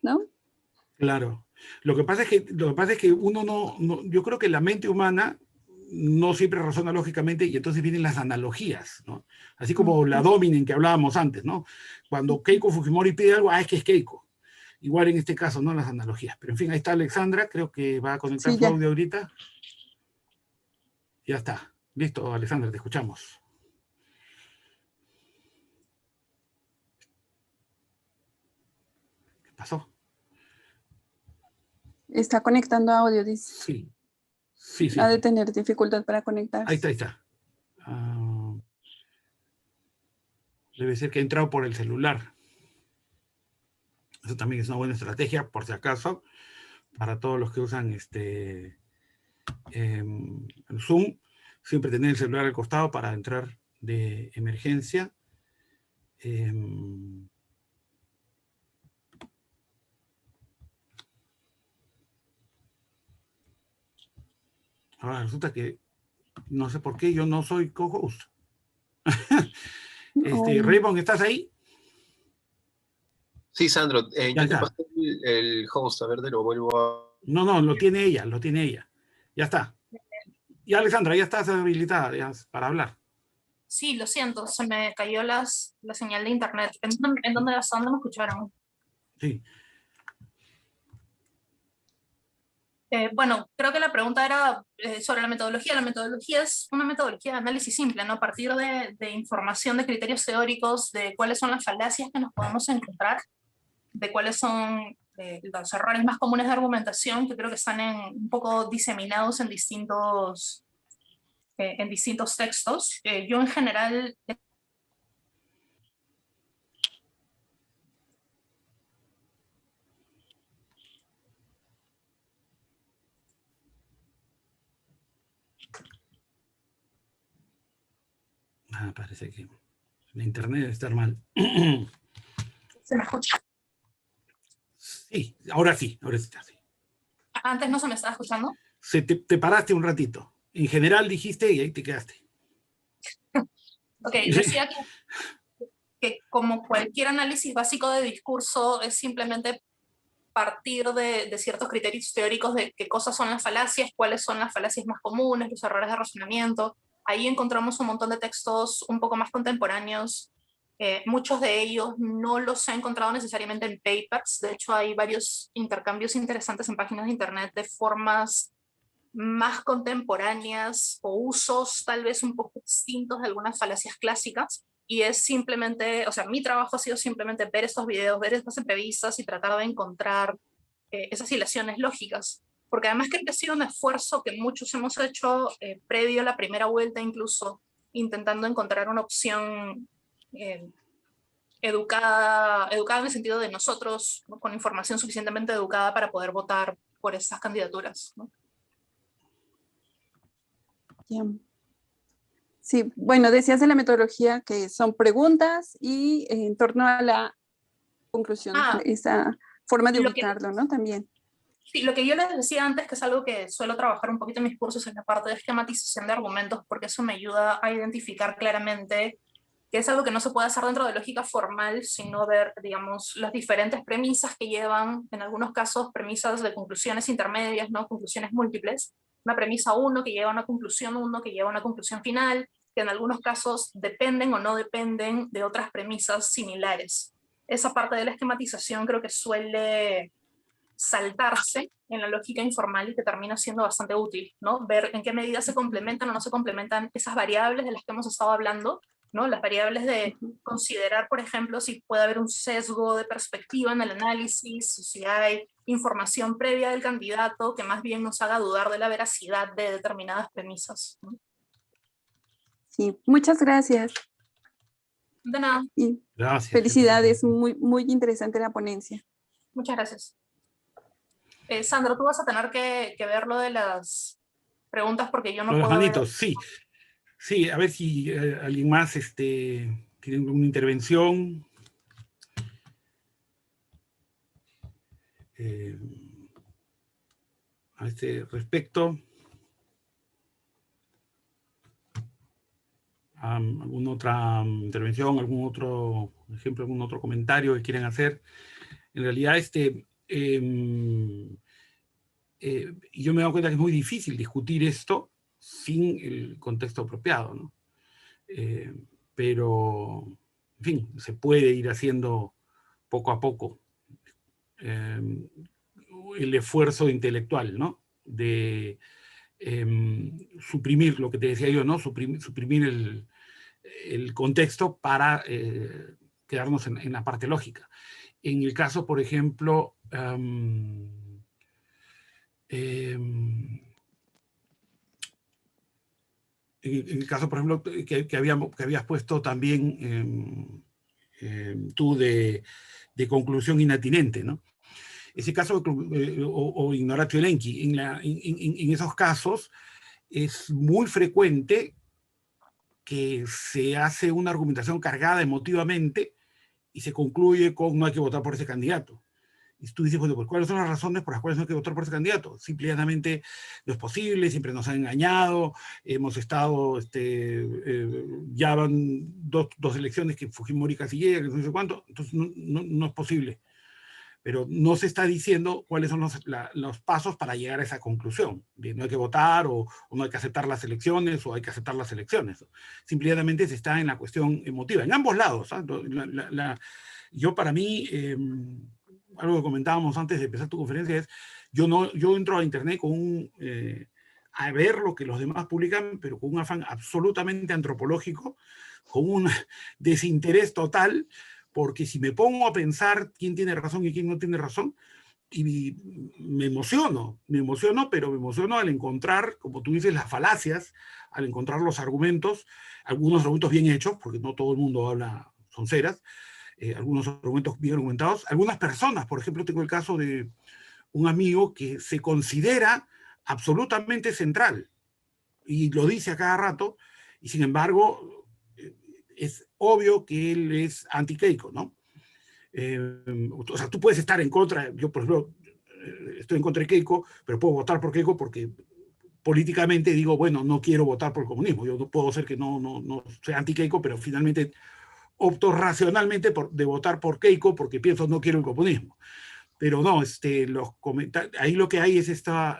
¿no? Claro. Lo que pasa es que uno no, yo creo que la mente humana no siempre razona lógicamente y entonces vienen las analogías, ¿no? Así como la Dominen que hablábamos antes, ¿no? Cuando Keiko Fujimori pide algo, es que es Keiko. Igual en este caso, ¿no? Las analogías. Pero en fin, ahí está Alexandra, creo que va a conectar su audio ahorita. Ya está. Listo, Alexandra, te escuchamos. ¿Qué pasó? Está conectando audio, dice. Sí. Ha de tener dificultad para conectarse. Ahí está. Debe ser que ha entrado por el celular. Eso también es una buena estrategia, por si acaso, para todos los que usan el Zoom. Siempre tener el celular al costado para entrar de emergencia. Ahora resulta que no sé por qué yo no soy co-host. Raymond, ¿estás ahí? Sí, Sandro, yo te pasé el host, a ver, te lo vuelvo a... No, lo tiene ella. Ya está. Y Alexandra, ya estás habilitada para hablar. Sí, lo siento, se me cayó la señal de internet. ¿En dónde me escucharon? Sí. Bueno, creo que la pregunta era sobre la metodología. La metodología es una metodología de análisis simple, ¿no? A partir de información, de criterios teóricos, de cuáles son las falacias que nos podemos encontrar, de cuáles son los errores más comunes de argumentación, que creo que están un poco diseminados en distintos textos. Yo en general... Parece que la internet debe estar mal. ¿Se me escucha? Sí, ahora sí está. Sí. ¿Antes no se me estaba escuchando? Te paraste un ratito. En general dijiste y ahí te quedaste. Ok, decía que como cualquier análisis básico de discurso es simplemente partir de ciertos criterios teóricos de qué cosas son las falacias, cuáles son las falacias más comunes, los errores de razonamiento. Ahí encontramos un montón de textos un poco más contemporáneos. Muchos de ellos no los he encontrado necesariamente en papers. De hecho, hay varios intercambios interesantes en páginas de internet de formas más contemporáneas o usos tal vez un poco distintos de algunas falacias clásicas. Y es simplemente, o sea, mi trabajo ha sido simplemente ver estos videos, ver estas entrevistas y tratar de encontrar esas hilaciones lógicas. Porque además creo que ha sido un esfuerzo que muchos hemos hecho previo a la primera vuelta, incluso intentando encontrar una opción educada en el sentido de nosotros, ¿no? Con información suficientemente educada para poder votar por esas candidaturas, ¿no? Sí, bueno, decías de la metodología que son preguntas y en torno a la conclusión, esa forma de ubicarlo, ¿no? También. Sí, lo que yo les decía antes, que es algo que suelo trabajar un poquito en mis cursos, es la parte de esquematización de argumentos, porque eso me ayuda a identificar claramente que es algo que no se puede hacer dentro de lógica formal, sino ver, digamos, las diferentes premisas que llevan, en algunos casos, premisas de conclusiones intermedias, ¿no? Conclusiones múltiples. Una premisa 1 que lleva a una conclusión 1, que lleva a una conclusión final, que en algunos casos dependen o no dependen de otras premisas similares. Esa parte de la esquematización creo que suele saltarse en la lógica informal y que termina siendo bastante útil, ¿no? Ver en qué medida se complementan o no se complementan esas variables de las que hemos estado hablando, ¿no? Las variables de considerar, por ejemplo, si puede haber un sesgo de perspectiva en el análisis, si hay información previa del candidato que más bien nos haga dudar de la veracidad de determinadas premisas, ¿no? Sí, muchas gracias. De nada. Y Gracias. felicidades, muy, muy interesante la ponencia. Muchas gracias. Sandro, tú vas a tener que ver lo de las preguntas porque yo no puedo ver. Manitos, sí. Sí, a ver si alguien más tiene una intervención. A este respecto. ¿Alguna otra intervención, algún otro ejemplo, algún otro comentario que quieran hacer? En realidad, yo me he dado cuenta que es muy difícil discutir esto sin el contexto apropiado, ¿no? Pero, en fin, se puede ir haciendo poco a poco el esfuerzo intelectual, ¿no? De suprimir lo que te decía yo, ¿no? Suprimir el contexto para quedarnos en la parte lógica. En el caso, por ejemplo, en el caso, por ejemplo, que habías puesto también tú de conclusión inatinente, ¿no? Ese caso, o ignoratio elenchi, en esos casos es muy frecuente que se hace una argumentación cargada emotivamente y se concluye con no hay que votar por ese candidato. Y tú dices, bueno, pues ¿cuáles son las razones por las cuales no hay que votar por ese candidato? Simplemente no es posible, siempre nos han engañado, hemos estado, ya van dos elecciones que Fujimori casi llega, que no sé cuánto, entonces no es posible. Pero no se está diciendo cuáles son los pasos para llegar a esa conclusión, de no hay que votar o no hay que aceptar las elecciones o hay que aceptar las elecciones. Simplemente se está en la cuestión emotiva, en ambos lados. Yo para mí, algo que comentábamos antes de empezar tu conferencia es, yo entro a internet a ver lo que los demás publican, pero con un afán absolutamente antropológico, con un desinterés total, porque si me pongo a pensar quién tiene razón y quién no tiene razón, y me emociono, pero me emociono al encontrar, como tú dices, las falacias, al encontrar los argumentos, algunos argumentos bien hechos, porque no todo el mundo habla sonceras, algunos argumentos bien argumentados. Algunas personas, por ejemplo, tengo el caso de un amigo que se considera absolutamente central, y lo dice a cada rato, y sin embargo es obvio que él es anti-Keiko, ¿no? O sea, tú puedes estar en contra, yo por ejemplo estoy en contra de Keiko, pero puedo votar por Keiko porque políticamente digo, bueno, no quiero votar por el comunismo, yo no puedo ser que no sea anti-Keiko, pero finalmente opto racionalmente de votar por Keiko porque pienso no quiero el comunismo. Pero no, los comentarios, ahí lo que hay es estas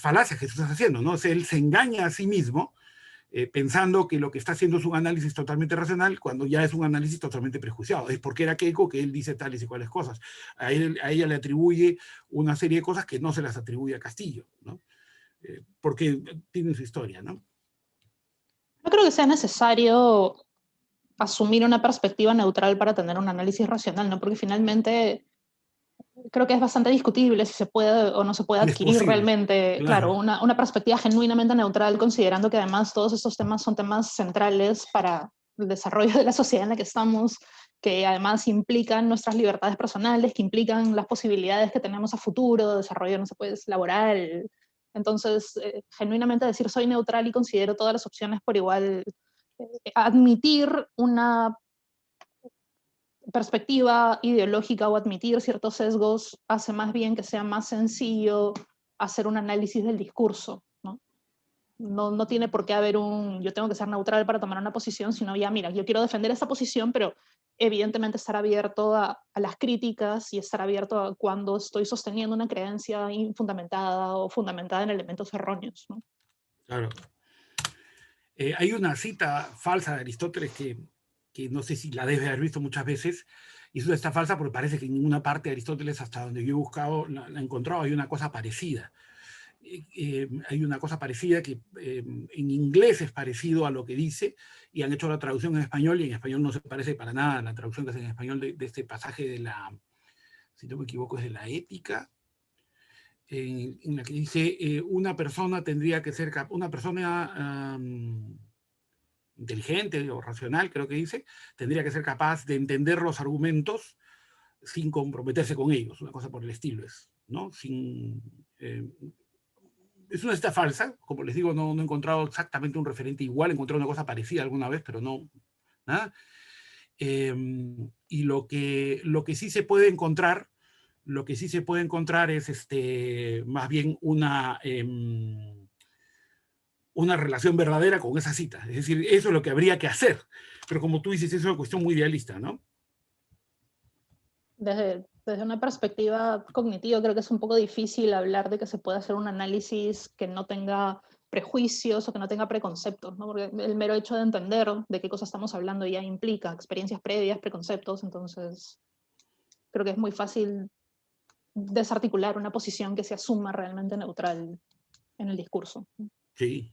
falacias que tú estás haciendo, ¿no? O sea, él se engaña a sí mismo pensando que lo que está haciendo es un análisis totalmente racional, cuando ya es un análisis totalmente prejuiciado. Es porque era Keiko que él dice tales y cuales cosas. A ella le atribuye una serie de cosas que no se las atribuye a Castillo, ¿no? Porque tiene su historia, ¿no? No creo que sea necesario asumir una perspectiva neutral para tener un análisis racional, ¿no? Porque finalmente creo que es bastante discutible si se puede o no se puede adquirir realmente, claro, una perspectiva genuinamente neutral, considerando que además todos estos temas son temas centrales para el desarrollo de la sociedad en la que estamos, que además implican nuestras libertades personales, que implican las posibilidades que tenemos a futuro, desarrollo, no sé, pues, laboral. Entonces, genuinamente decir soy neutral y considero todas las opciones por igual, admitir una perspectiva ideológica o admitir ciertos sesgos hace más bien que sea más sencillo hacer un análisis del discurso, ¿no? No tiene por qué haber yo tengo que ser neutral para tomar una posición, sino ya, mira, yo quiero defender esta posición, pero evidentemente estar abierto a las críticas y estar abierto a cuando estoy sosteniendo una creencia infundamentada o fundamentada en elementos erróneos, ¿no? Claro. Hay una cita falsa de Aristóteles que no sé si la debes haber visto muchas veces, y eso está falsa porque parece que en ninguna parte de Aristóteles, hasta donde yo he buscado, la he encontrado, hay una cosa parecida. Hay una cosa parecida que en inglés es parecido a lo que dice, y han hecho la traducción en español, y en español no se parece para nada a la traducción que hacen en español de este pasaje de la si no me equivoco es de la ética, en la que dice una persona tendría que ser, una persona inteligente o racional, creo que dice, tendría que ser capaz de entender los argumentos sin comprometerse con ellos, una cosa por el estilo es, ¿no? Es una cita falsa, como les digo, no he encontrado exactamente un referente igual, he encontrado una cosa parecida alguna vez, pero no, nada. Y lo que sí se puede encontrar, es más bien una relación verdadera con esa cita. Es decir, eso es lo que habría que hacer. Pero como tú dices, es una cuestión muy idealista, ¿no? Desde una perspectiva cognitiva creo que es un poco difícil hablar de que se puede hacer un análisis que no tenga prejuicios o que no tenga preconceptos, ¿no? Porque el mero hecho de entender de qué cosa estamos hablando ya implica experiencias previas, preconceptos, entonces creo que es muy fácil desarticular una posición que se asuma realmente neutral en el discurso. Sí.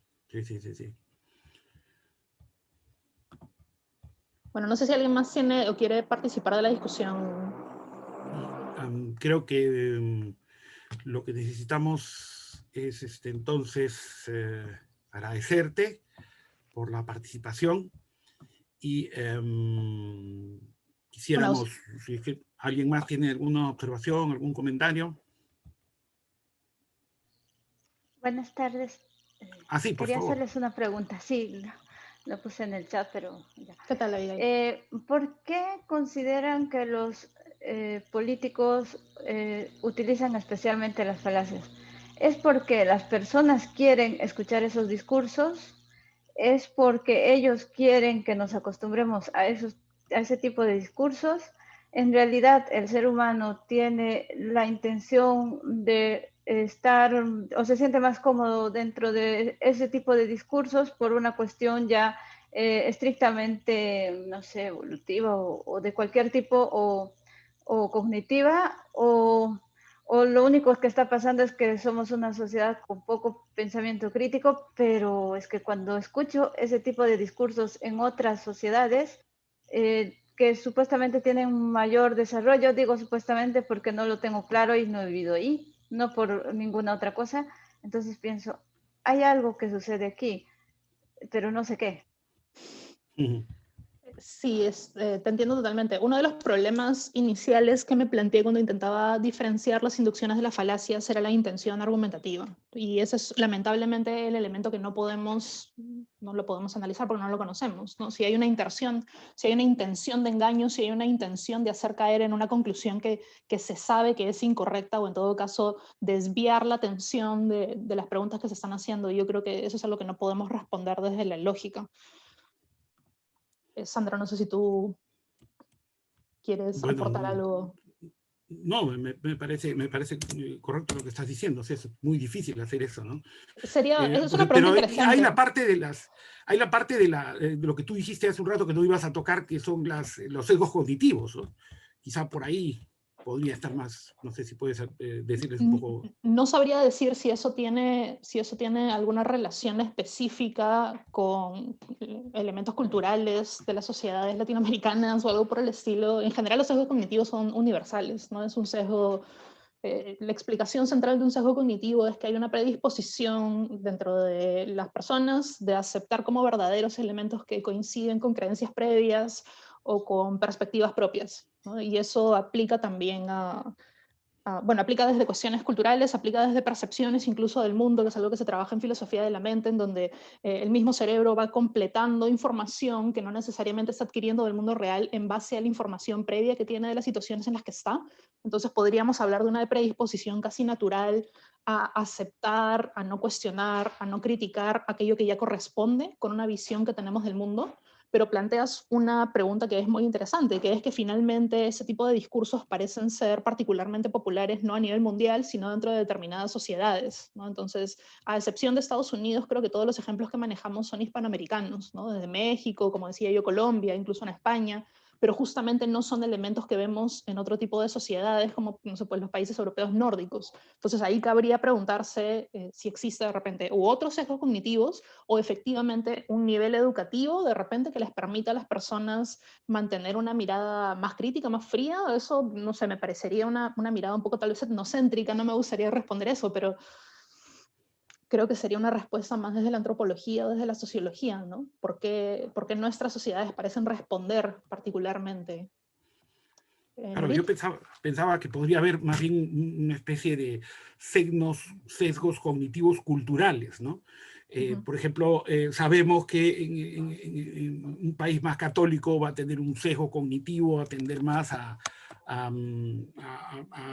Bueno, no sé si alguien más tiene o quiere participar de la discusión. Creo que lo que necesitamos es entonces agradecerte por la participación y quisiéramos, si es que alguien más tiene alguna observación, algún comentario. Buenas tardes. Sí, por quería favor. hacerles una pregunta. Sí, lo puse en el chat, pero ya. ¿Qué tal, Abigail? ¿Por qué consideran que los políticos utilizan especialmente las falacias? ¿Es porque las personas quieren escuchar esos discursos? ¿Es porque ellos quieren que nos acostumbremos a ese tipo de discursos? En realidad, el ser humano tiene la intención de estar o se siente más cómodo dentro de ese tipo de discursos por una cuestión ya estrictamente, no sé, evolutiva o de cualquier tipo o cognitiva, o lo único que está pasando es que somos una sociedad con poco pensamiento crítico, pero es que cuando escucho ese tipo de discursos en otras sociedades que supuestamente tienen un mayor desarrollo, digo supuestamente porque no lo tengo claro y no he vivido ahí, no por ninguna otra cosa, entonces pienso, hay algo que sucede aquí, pero no sé qué. Sí, te entiendo totalmente. Uno de los problemas iniciales que me planteé cuando intentaba diferenciar las inducciones de las falacias era la intención argumentativa. Y ese es lamentablemente el elemento que no lo podemos analizar porque no lo conocemos, ¿no? Si hay una intención de engaño, si hay una intención de hacer caer en una conclusión que se sabe que es incorrecta, o en todo caso desviar la atención de las preguntas que se están haciendo, yo creo que eso es algo que no podemos responder desde la lógica. Sandra, no sé si tú quieres aportar algo. No, me parece correcto lo que estás diciendo. O sea, es muy difícil hacer eso, ¿no? Es una pregunta interesante. Hay la parte de lo que tú dijiste hace un rato que no ibas a tocar, que son los sesgos cognitivos, ¿no? Quizá por ahí podría estar más, no sé si puedes decirles un poco. No sabría decir si eso tiene alguna relación específica con elementos culturales de las sociedades latinoamericanas o algo por el estilo. En general los sesgos cognitivos son universales, ¿no? Es un sesgo, la explicación central de un sesgo cognitivo es que hay una predisposición dentro de las personas de aceptar como verdaderos elementos que coinciden con creencias previas o con perspectivas propias, ¿no? Y eso aplica también aplica desde cuestiones culturales, aplica desde percepciones incluso del mundo, que es algo que se trabaja en filosofía de la mente, en donde el mismo cerebro va completando información que no necesariamente está adquiriendo del mundo real en base a la información previa que tiene de las situaciones en las que está. Entonces podríamos hablar de una predisposición casi natural a aceptar, a no cuestionar, a no criticar aquello que ya corresponde con una visión que tenemos del mundo. Pero planteas una pregunta que es muy interesante, que es que finalmente ese tipo de discursos parecen ser particularmente populares no a nivel mundial, sino dentro de determinadas sociedades, ¿no? Entonces, a excepción de Estados Unidos, creo que todos los ejemplos que manejamos son hispanoamericanos, ¿no? Desde México, como decía yo, Colombia, incluso en España, pero justamente no son elementos que vemos en otro tipo de sociedades, como no sé, pues, los países europeos nórdicos. Entonces ahí cabría preguntarse si existe de repente u otros sesgos cognitivos o efectivamente un nivel educativo de repente que les permita a las personas mantener una mirada más crítica, más fría. Eso, no sé, me parecería una mirada un poco tal vez etnocéntrica, no me gustaría responder eso, pero creo que sería una respuesta más desde la antropología o desde la sociología, ¿no? ¿Por qué nuestras sociedades parecen responder particularmente? Claro, yo pensaba que podría haber más bien una especie de sesgos cognitivos culturales, ¿no? Por ejemplo, sabemos que en un país más católico va a tener un sesgo cognitivo, a tender más a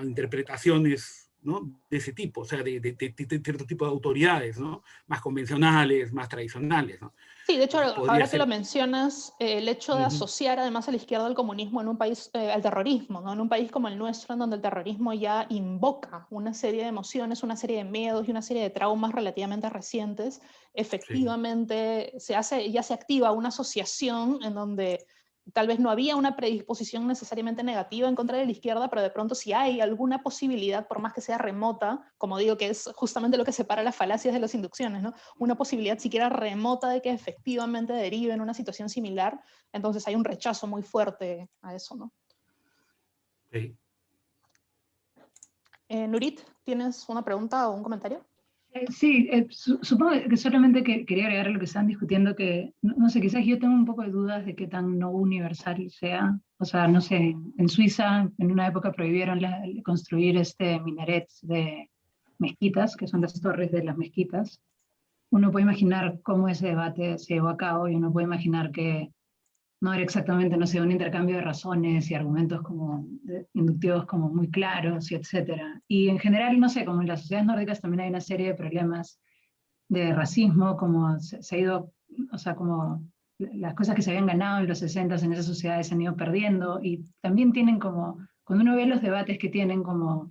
interpretaciones, ¿no?, de ese tipo, o sea, de cierto tipo de autoridades, ¿no?, más convencionales, más tradicionales, ¿no? Sí, de hecho, ahora que ser... lo mencionas, el hecho de asociar además a la izquierda al comunismo en un país, al terrorismo, ¿no? En un país como el nuestro, en donde el terrorismo ya invoca una serie de emociones, una serie de miedos y una serie de traumas relativamente recientes, efectivamente ya se activa una asociación en donde tal vez no había una predisposición necesariamente negativa en contra de la izquierda, pero de pronto si hay alguna posibilidad, por más que sea remota, como digo, que es justamente lo que separa las falacias de las inducciones, ¿no? Una posibilidad siquiera remota de que efectivamente derive en una situación similar, entonces hay un rechazo muy fuerte a eso, ¿no? Sí. Nurit, ¿tienes una pregunta o un comentario? Sí, supongo que solamente quería agregar a lo que están discutiendo, que no sé, quizás yo tengo un poco de dudas de qué tan no universal sea. O sea, no sé, en Suiza en una época prohibieron construir minarets de mezquitas, que son las torres de las mezquitas. Uno puede imaginar cómo ese debate se llevó a cabo y uno puede imaginar que no era exactamente, no sé, un intercambio de razones y argumentos como inductivos como muy claros y etcétera. Y en general, no sé, como en las sociedades nórdicas también hay una serie de problemas de racismo, como se ha ido, o sea, como las cosas que se habían ganado en los 60 en esas sociedades se han ido perdiendo, y también tienen como, cuando uno ve los debates que tienen como,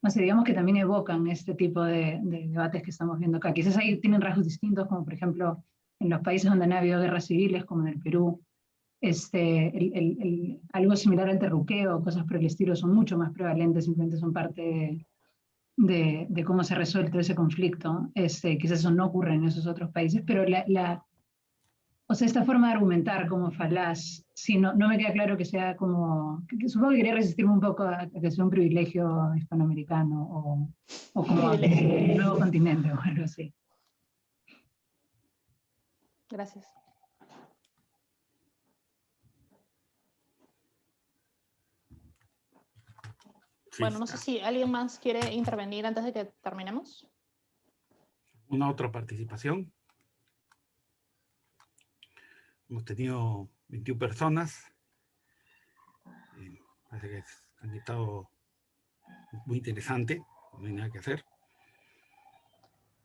no sé, digamos que también evocan este tipo de debates que estamos viendo acá. Quizás ahí tienen rasgos distintos, como por ejemplo en los países donde han habido guerras civiles, como en el Perú, algo similar al terruqueo, cosas por el estilo, son mucho más prevalentes, simplemente son parte de cómo se ha resuelto ese conflicto. Quizás eso no ocurre en esos otros países, pero o sea, esta forma de argumentar como falaz, sí, no me queda claro que sea como, supongo que quería resistirme un poco a que sea un privilegio hispanoamericano o como el nuevo continente o algo así. Gracias. Bueno, no sé si alguien más quiere intervenir antes de que terminemos. ¿Una otra participación? Hemos tenido 21 personas. Parece que han estado muy interesante. No hay nada que hacer.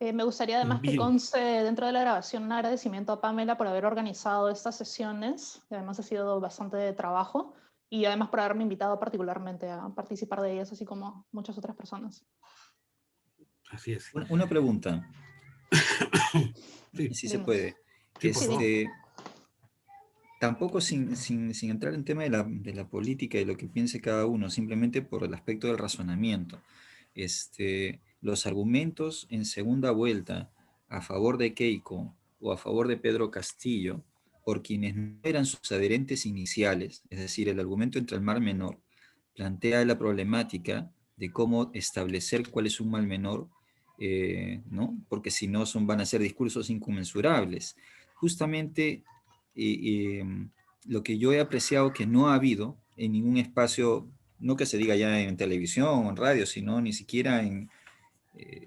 Me gustaría además que conste dentro de la grabación un agradecimiento a Pamela por haber organizado estas sesiones, que además ha sido bastante de trabajo, y además por haberme invitado particularmente a participar de ellas, así como muchas otras personas. Así es. Una pregunta. Sí, se puede. Tampoco sin entrar en tema de la política y lo que piense cada uno, simplemente por el aspecto del razonamiento. Los argumentos en segunda vuelta a favor de Keiko o a favor de Pedro Castillo, por quienes no eran sus adherentes iniciales, es decir, el argumento entre el mal menor, plantea la problemática de cómo establecer cuál es un mal menor, ¿no? Porque si no van a ser discursos inconmensurables. Justamente lo que yo he apreciado que no ha habido en ningún espacio, no que se diga ya en televisión o en radio, sino ni siquiera en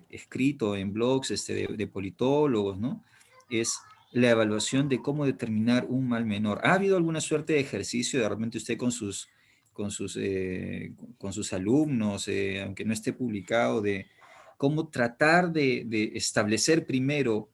escrito en blogs de politólogos, ¿no? Es la evaluación de cómo determinar un mal menor. ¿Ha habido alguna suerte de ejercicio de repente usted con sus alumnos, aunque no esté publicado, de cómo tratar de establecer primero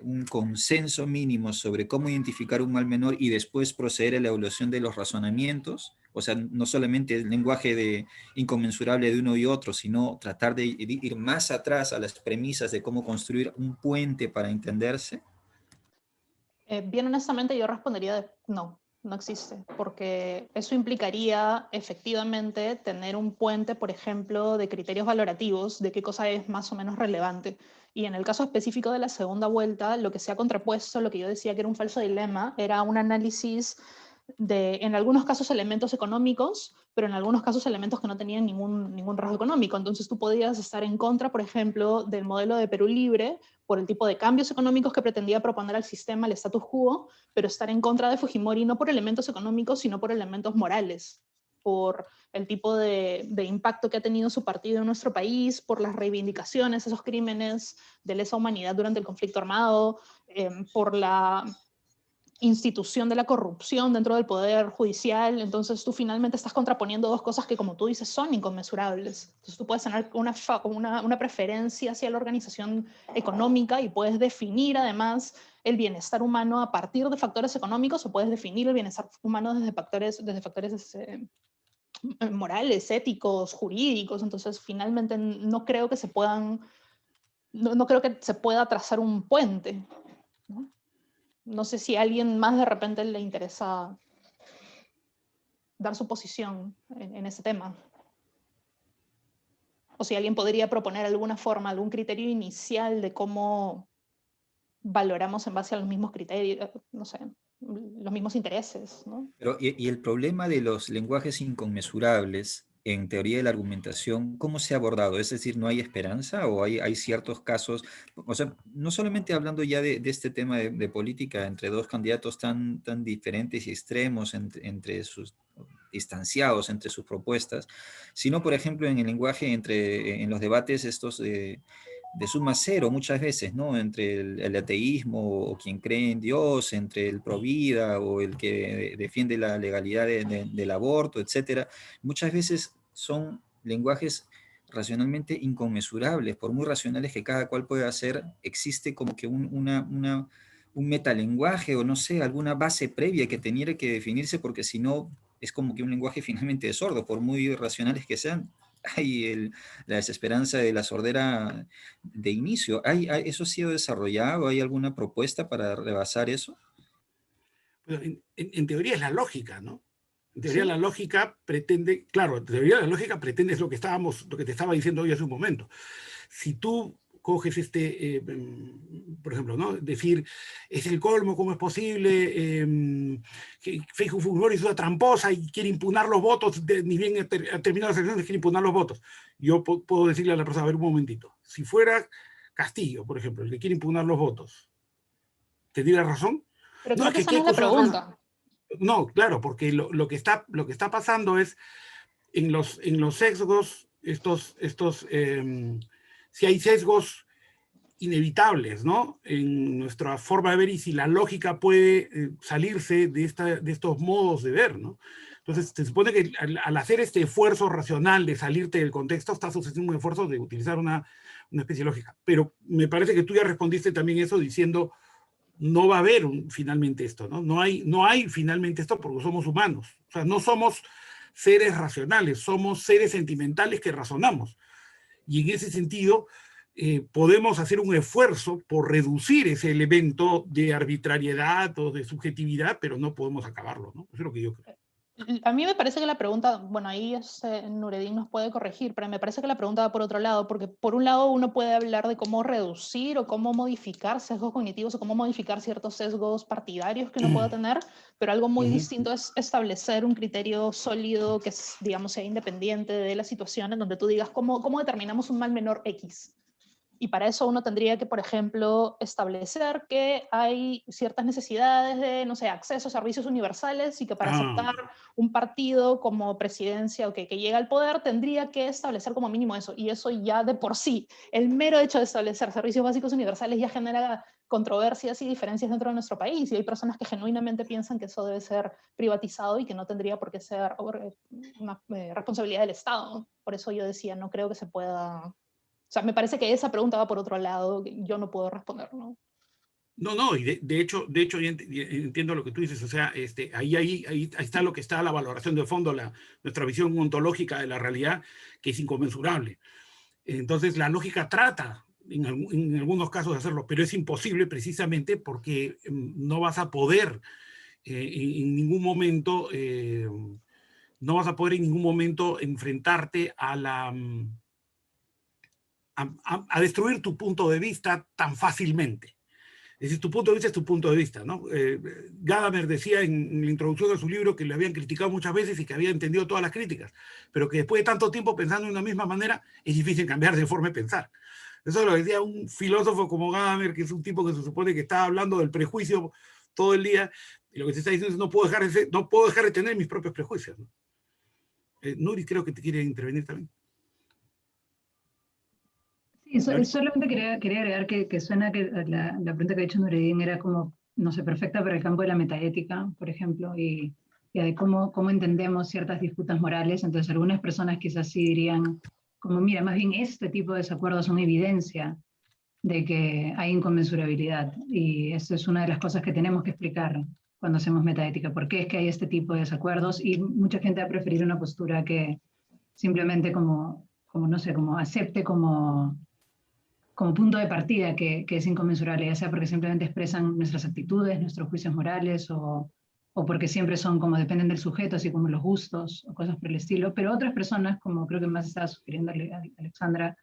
un consenso mínimo sobre cómo identificar un mal menor y después proceder a la evaluación de los razonamientos? O sea, no solamente el lenguaje inconmensurable de uno y otro, sino tratar de ir más atrás a las premisas de cómo construir un puente para entenderse. Bien honestamente yo respondería no. no existe, porque eso implicaría efectivamente tener un puente, por ejemplo, de criterios valorativos de qué cosa es más o menos relevante. Y en el caso específico de la segunda vuelta, lo que se ha contrapuesto, lo que yo decía que era un falso dilema, era un análisis de, en algunos casos, elementos económicos, pero en algunos casos elementos que no tenían ningún rasgo económico. Entonces tú podías estar en contra, por ejemplo, del modelo de Perú Libre, por el tipo de cambios económicos que pretendía proponer al sistema, el status quo, pero estar en contra de Fujimori no por elementos económicos, sino por elementos morales, por el tipo de impacto que ha tenido su partido en nuestro país, por las reivindicaciones, esos crímenes de lesa humanidad durante el conflicto armado, por la institución de la corrupción dentro del poder judicial. Entonces tú finalmente estás contraponiendo dos cosas que, como tú dices, son inconmensurables. Entonces tú puedes tener una preferencia hacia la organización económica y puedes definir además el bienestar humano a partir de factores económicos, o puedes definir el bienestar humano desde factores morales, éticos, jurídicos. Entonces finalmente no creo que se puedan, no creo que se pueda trazar un puente, ¿no? No sé si a alguien más de repente le interesa dar su posición en ese tema. O si alguien podría proponer alguna forma, algún criterio inicial de cómo valoramos en base a los mismos criterios, no sé, los mismos intereses, ¿no? Pero, y el problema de los lenguajes inconmensurables en teoría de la argumentación, ¿cómo se ha abordado? Es decir, ¿no hay esperanza o hay ciertos casos? O sea, no solamente hablando ya de este tema de política entre dos candidatos tan diferentes y extremos entre sus distanciados entre sus propuestas, sino, por ejemplo, en el lenguaje en los debates estos de suma cero muchas veces, ¿no? Entre el ateísmo o quien cree en Dios, entre el provida o el que defiende la legalidad del aborto, etcétera. Muchas veces son lenguajes racionalmente inconmensurables, por muy racionales que cada cual pueda hacer, existe como que un metalenguaje o no sé, alguna base previa que teniera que definirse, porque si no es como que un lenguaje finalmente es sordo, por muy racionales que sean. Hay la desesperanza de la sordera de inicio. ¿Eso ha sido desarrollado? ¿Hay alguna propuesta para rebasar eso? En teoría es la lógica, ¿no? En teoría ¿sí? La lógica pretende, claro, en teoría la lógica pretende es lo que te estaba diciendo hoy hace un momento. Si tú coges por ejemplo, ¿no? Decir, es el colmo, ¿cómo es posible? Que Fujimori es una tramposa y quiere impugnar los votos, ni bien ha terminado las elecciones, quiere impugnar los votos. Yo puedo decirle a la persona, a ver un momentito, si fuera Castillo, por ejemplo, el que quiere impugnar los votos, ¿tendría razón? Pero creo que esa no es la pregunta. No, claro, porque lo que está pasando es, en los sesgos, si hay sesgos inevitables, ¿no? En nuestra forma de ver, y si la lógica puede salirse de estos modos de ver, ¿no? Entonces, se supone que al hacer este esfuerzo racional de salirte del contexto, estás haciendo un esfuerzo de utilizar una especie de lógica. Pero me parece que tú ya respondiste también eso diciendo, no va a haber finalmente esto, ¿no? No hay finalmente esto porque somos humanos. O sea, no somos seres racionales, somos seres sentimentales que razonamos. Y en ese sentido, podemos hacer un esfuerzo por reducir ese elemento de arbitrariedad o de subjetividad, pero no podemos acabarlo, ¿no? Eso es lo que yo creo. A mí me parece que la pregunta, bueno, ahí Nureddin nos puede corregir, pero me parece que la pregunta va por otro lado, porque por un lado uno puede hablar de cómo reducir o cómo modificar sesgos cognitivos o cómo modificar ciertos sesgos partidarios que uno pueda tener, pero algo muy distinto es establecer un criterio sólido que, digamos, sea independiente de la situación, en donde tú digas cómo determinamos un mal menor X. Y para eso uno tendría que, por ejemplo, establecer que hay ciertas necesidades de, no sé, acceso a servicios universales, y que para aceptar un partido como presidencia o que llega al poder tendría que establecer como mínimo eso. Y eso ya de por sí, el mero hecho de establecer servicios básicos universales ya genera controversias y diferencias dentro de nuestro país. Y hay personas que genuinamente piensan que eso debe ser privatizado y que no tendría por qué ser una responsabilidad del Estado. Por eso yo decía, no creo que se pueda... O sea, me parece que esa pregunta va por otro lado, yo no puedo responder, ¿no? No, y de hecho yo entiendo lo que tú dices, o sea, ahí está lo que está la valoración de fondo, nuestra visión ontológica de la realidad, que es inconmensurable. Entonces, la lógica trata, en algunos casos, de hacerlo, pero es imposible precisamente porque no vas a poder en ningún momento, no vas a poder en ningún momento enfrentarte a destruir tu punto de vista tan fácilmente. Es decir, tu punto de vista es tu punto de vista, ¿no? Gadamer decía en la introducción de su libro que le habían criticado muchas veces y que había entendido todas las críticas, pero que después de tanto tiempo pensando de una misma manera, es difícil cambiar de forma de pensar. Eso lo decía un filósofo como Gadamer, que es un tipo que se supone que está hablando del prejuicio todo el día, y lo que se está diciendo es no puedo dejar de tener mis propios prejuicios, ¿no? Nuri, creo que te quiere intervenir también. Sí, solamente quería agregar que suena que la pregunta que ha hecho Nureddin era como, no sé, perfecta para el campo de la metaética, por ejemplo, y de cómo entendemos ciertas disputas morales. Entonces, algunas personas quizás sí dirían, como, mira, más bien este tipo de desacuerdos son evidencia de que hay inconmensurabilidad. Y esto es una de las cosas que tenemos que explicar cuando hacemos metaética. ¿Por qué es que hay este tipo de desacuerdos? Y mucha gente va a preferir una postura que simplemente como no sé, como acepte como punto de partida que es inconmensurable, ya sea porque simplemente expresan nuestras actitudes, nuestros juicios morales, o porque siempre son como dependen del sujeto, así como los gustos o cosas por el estilo. Pero otras personas, como creo que más estaba sugiriendo Alexandra,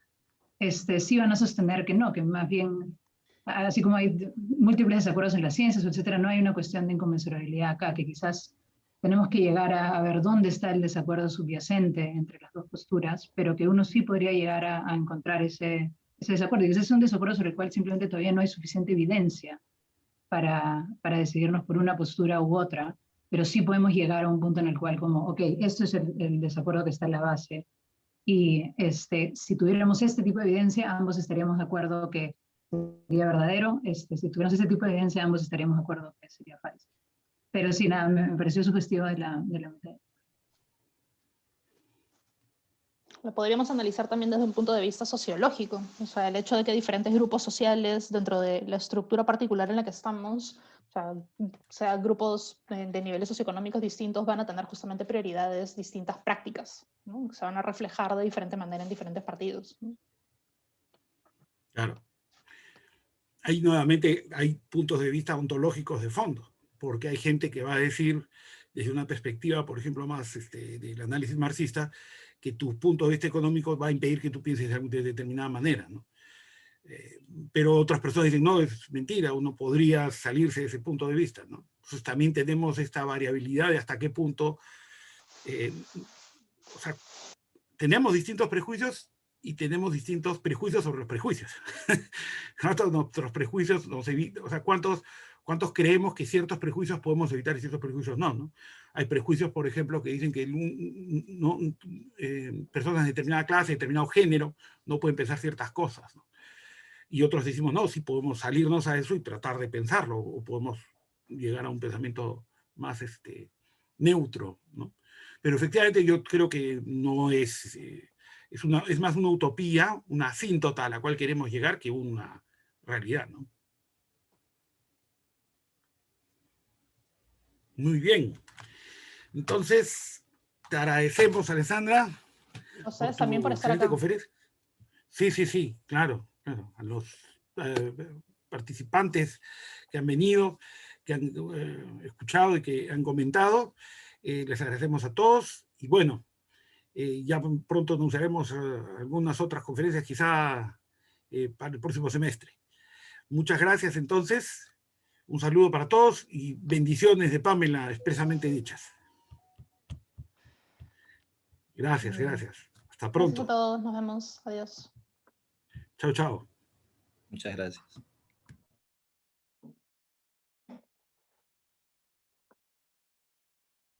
sí van a sostener que no, que más bien, así como hay múltiples desacuerdos en las ciencias, etcétera, no hay una cuestión de inconmensurabilidad acá, que quizás tenemos que llegar a ver dónde está el desacuerdo subyacente entre las dos posturas, pero que uno sí podría llegar a encontrar ese desacuerdo, y ese es un desacuerdo sobre el cual simplemente todavía no hay suficiente evidencia para decidirnos por una postura u otra, pero sí podemos llegar a un punto en el cual como, ok, esto es el desacuerdo que está en la base, y si tuviéramos este tipo de evidencia, ambos estaríamos de acuerdo que sería verdadero, si tuviéramos ese tipo de evidencia, ambos estaríamos de acuerdo que sería falso. Pero sí, nada, me pareció sugestivo de la metodología. Lo podríamos analizar también desde un punto de vista sociológico, o sea, el hecho de que diferentes grupos sociales dentro de la estructura particular en la que estamos, o sea grupos de niveles socioeconómicos distintos, van a tener justamente prioridades distintas prácticas, ¿no? Que se van a reflejar de diferente manera en diferentes partidos, ¿no? Claro. Ahí nuevamente hay puntos de vista ontológicos de fondo, porque hay gente que va a decir, desde una perspectiva, por ejemplo, más del análisis marxista, que tu punto de vista económico va a impedir que tú pienses de determinada manera, ¿no? Pero otras personas dicen, no, es mentira, uno podría salirse de ese punto de vista, ¿no? Entonces también tenemos esta variabilidad de hasta qué punto, o sea, tenemos distintos prejuicios y tenemos distintos prejuicios sobre los prejuicios. Nuestros prejuicios, o sea, ¿cuántos creemos que ciertos prejuicios podemos evitar y ciertos prejuicios no, ¿no? Hay prejuicios, por ejemplo, que dicen que personas de determinada clase, de determinado género, no pueden pensar ciertas cosas, ¿no? Y otros decimos, no, sí podemos salirnos a eso y tratar de pensarlo, o podemos llegar a un pensamiento más neutro, ¿no? Pero efectivamente yo creo que no es... es más una utopía, una asíntota a la cual queremos llegar que una realidad, ¿no? Muy bien. Entonces, te agradecemos, Alessandra. Ustedes también por estar acá. Conferencia. Sí, claro. A los participantes que han venido, que han escuchado y que han comentado, les agradecemos a todos. Y bueno, ya pronto anunciaremos algunas otras conferencias, quizá para el próximo semestre. Muchas gracias entonces. Un saludo para todos y bendiciones de Pamela expresamente dichas. Gracias. Hasta pronto. Gracias a todos. Nos vemos. Adiós. Chao. Muchas gracias.